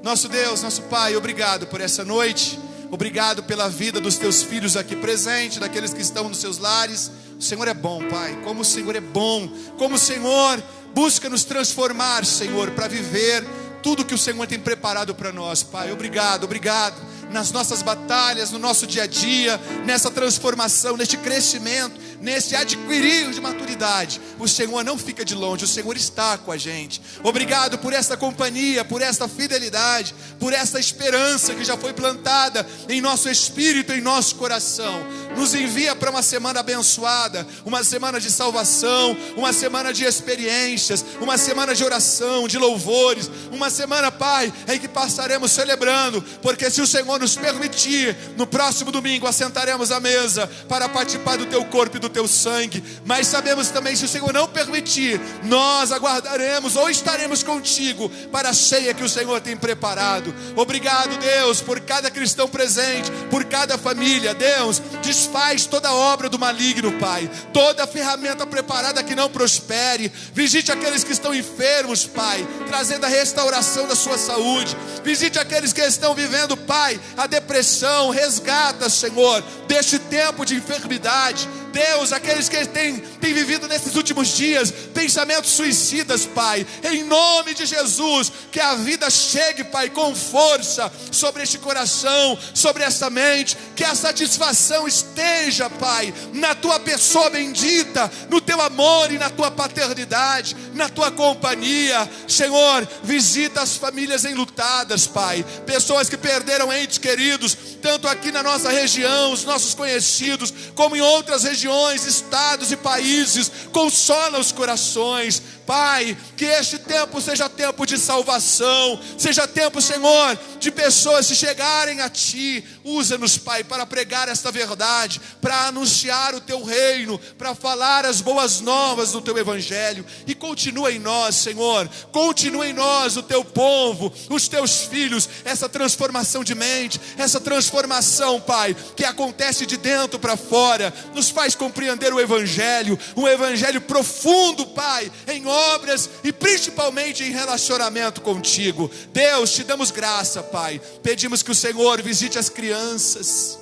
Nosso Deus, nosso Pai, obrigado por essa noite, obrigado pela vida dos teus filhos aqui presentes, daqueles que estão nos seus lares. O Senhor é bom, Pai, como o Senhor é bom, como o Senhor busca nos transformar, Senhor, para viver tudo que o Senhor tem preparado para nós, Pai. Obrigado, obrigado. nas nossas batalhas, no nosso dia a dia, nessa transformação, neste crescimento, nesse adquirir de maturidade. O Senhor não fica de longe, o Senhor está com a gente. Obrigado por esta companhia, por esta fidelidade, por esta esperança que já foi plantada em nosso espírito, em nosso coração. Nos envia para uma semana abençoada, uma semana de salvação, uma semana de experiências, uma semana de oração, de louvores, uma semana, Pai, em que passaremos celebrando, porque se o Senhor nos permitir, no próximo domingo assentaremos à mesa para participar do teu corpo e do teu sangue. Mas sabemos também, se o Senhor não permitir, nós aguardaremos ou estaremos contigo para a ceia que o Senhor tem preparado. Obrigado, Deus, por cada cristão presente, por cada família. Deus, desfaz toda obra do maligno, Pai, toda ferramenta preparada que não prospere. Visite aqueles que estão enfermos, Pai, trazendo a restauração da sua saúde. Visite aqueles que estão vivendo, Pai, a depressão. Resgata, Senhor, deste tempo de enfermidade. Deus, aqueles que têm vivido nesses últimos dias pensamentos suicidas, Pai, em nome de Jesus, que a vida chegue, Pai, com força sobre este coração, sobre esta mente, que a satisfação esteja, Pai, na tua pessoa bendita, no teu amor e na tua paternidade, na tua companhia. Senhor, visita as famílias enlutadas, Pai, pessoas que perderam entes queridos, tanto aqui na nossa região, os nossos conhecidos, como em outras regiões, estados e países. Consola os corações, Pai, que este tempo seja tempo de salvação, seja tempo, Senhor, de pessoas se chegarem a Ti. Usa-nos, Pai, para pregar esta verdade, para anunciar o Teu reino, para falar as boas novas do Teu Evangelho. E continua em nós, Senhor, continua em nós, o Teu povo, os Teus filhos, essa transformação de mente, essa transformação, Pai, que acontece de dentro para fora. Nos faz compreender o Evangelho, um Evangelho profundo, Pai, em obras e principalmente em relacionamento contigo. Deus, te damos graça, Pai. Pedimos que o Senhor visite as crianças.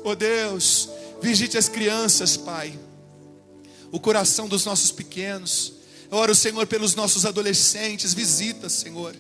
Oh Deus, visite as crianças, Pai, o coração dos nossos pequenos. Ora, o Senhor, pelos nossos adolescentes. Visita, Senhor,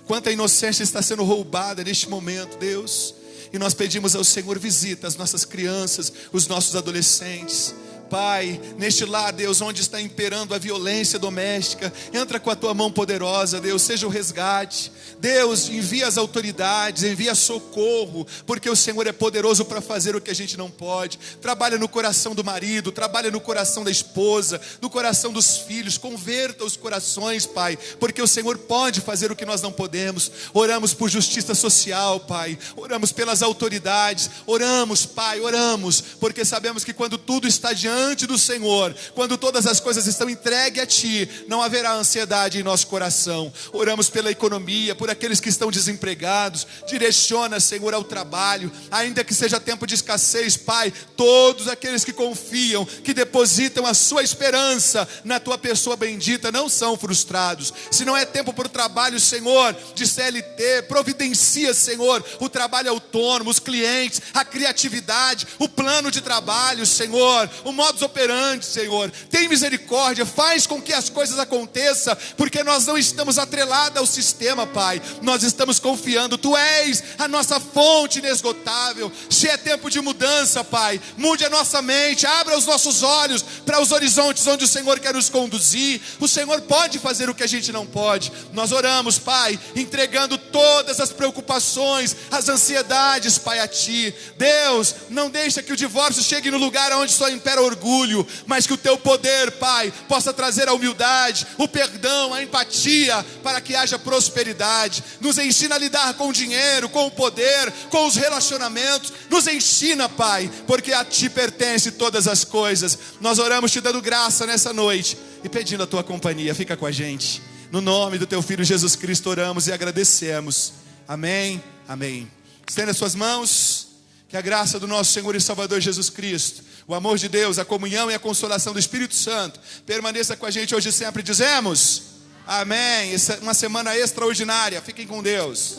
quanta inocência está sendo roubada neste momento, Deus. E nós pedimos ao Senhor, visita as nossas crianças, os nossos adolescentes. Pai, neste lar, Deus, onde está imperando a violência doméstica, entra com a tua mão poderosa, Deus, seja o resgate. Deus, envia as autoridades, envia socorro, porque o Senhor é poderoso para fazer o que a gente não pode. Trabalha no coração do marido, trabalha no coração da esposa, no coração dos filhos. Converta os corações, Pai, porque o Senhor pode fazer o que nós não podemos. Oramos por justiça social, Pai, oramos pelas autoridades, oramos, Pai, oramos, porque sabemos que quando tudo está diante do Senhor, quando todas as coisas estão entregues a Ti, não haverá ansiedade em nosso coração. Oramos pela economia, por aqueles que estão desempregados. Direciona, Senhor, ao trabalho, ainda que seja tempo de escassez, Pai. Todos aqueles que confiam, que depositam a sua esperança na Tua pessoa bendita, não são frustrados. Se não é tempo para o trabalho, Senhor, de CLT, providencia, Senhor, o trabalho autônomo, os clientes, a criatividade, o plano de trabalho, Senhor, o modus operandi, Senhor. Tem misericórdia, faz com que as coisas aconteçam, porque nós não estamos atrelados ao sistema, Pai. Nós estamos confiando, Tu és a nossa fonte inesgotável. Se é tempo de mudança, Pai, mude a nossa mente, abra os nossos olhos para os horizontes onde o Senhor quer nos conduzir. O Senhor pode fazer o que a gente não pode. Nós oramos, Pai, entregando todas as preocupações, as ansiedades, Pai, a Ti. Deus, não deixa que o divórcio chegue no lugar onde só impera orgulho, mas que o Teu poder, Pai, possa trazer a humildade, o perdão, a empatia, para que haja prosperidade. Nos ensina a lidar com o dinheiro, com o poder, com os relacionamentos. Nos ensina, Pai, porque a Ti pertence todas as coisas. Nós oramos Te dando graça nessa noite e pedindo a Tua companhia. Fica com a gente. No nome do Teu Filho Jesus Cristo oramos e agradecemos. Amém, amém. Estenda suas mãos. Que a graça do nosso Senhor e Salvador Jesus Cristo, o amor de Deus, a comunhão e a consolação do Espírito Santo permaneça com a gente hoje e sempre. Dizemos amém. Essa é uma semana extraordinária. Fiquem com Deus.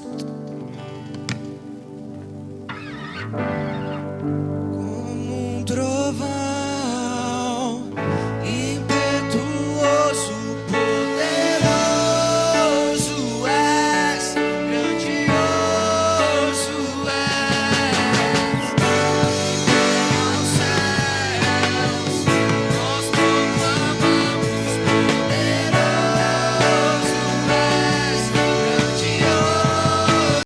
Como um trovão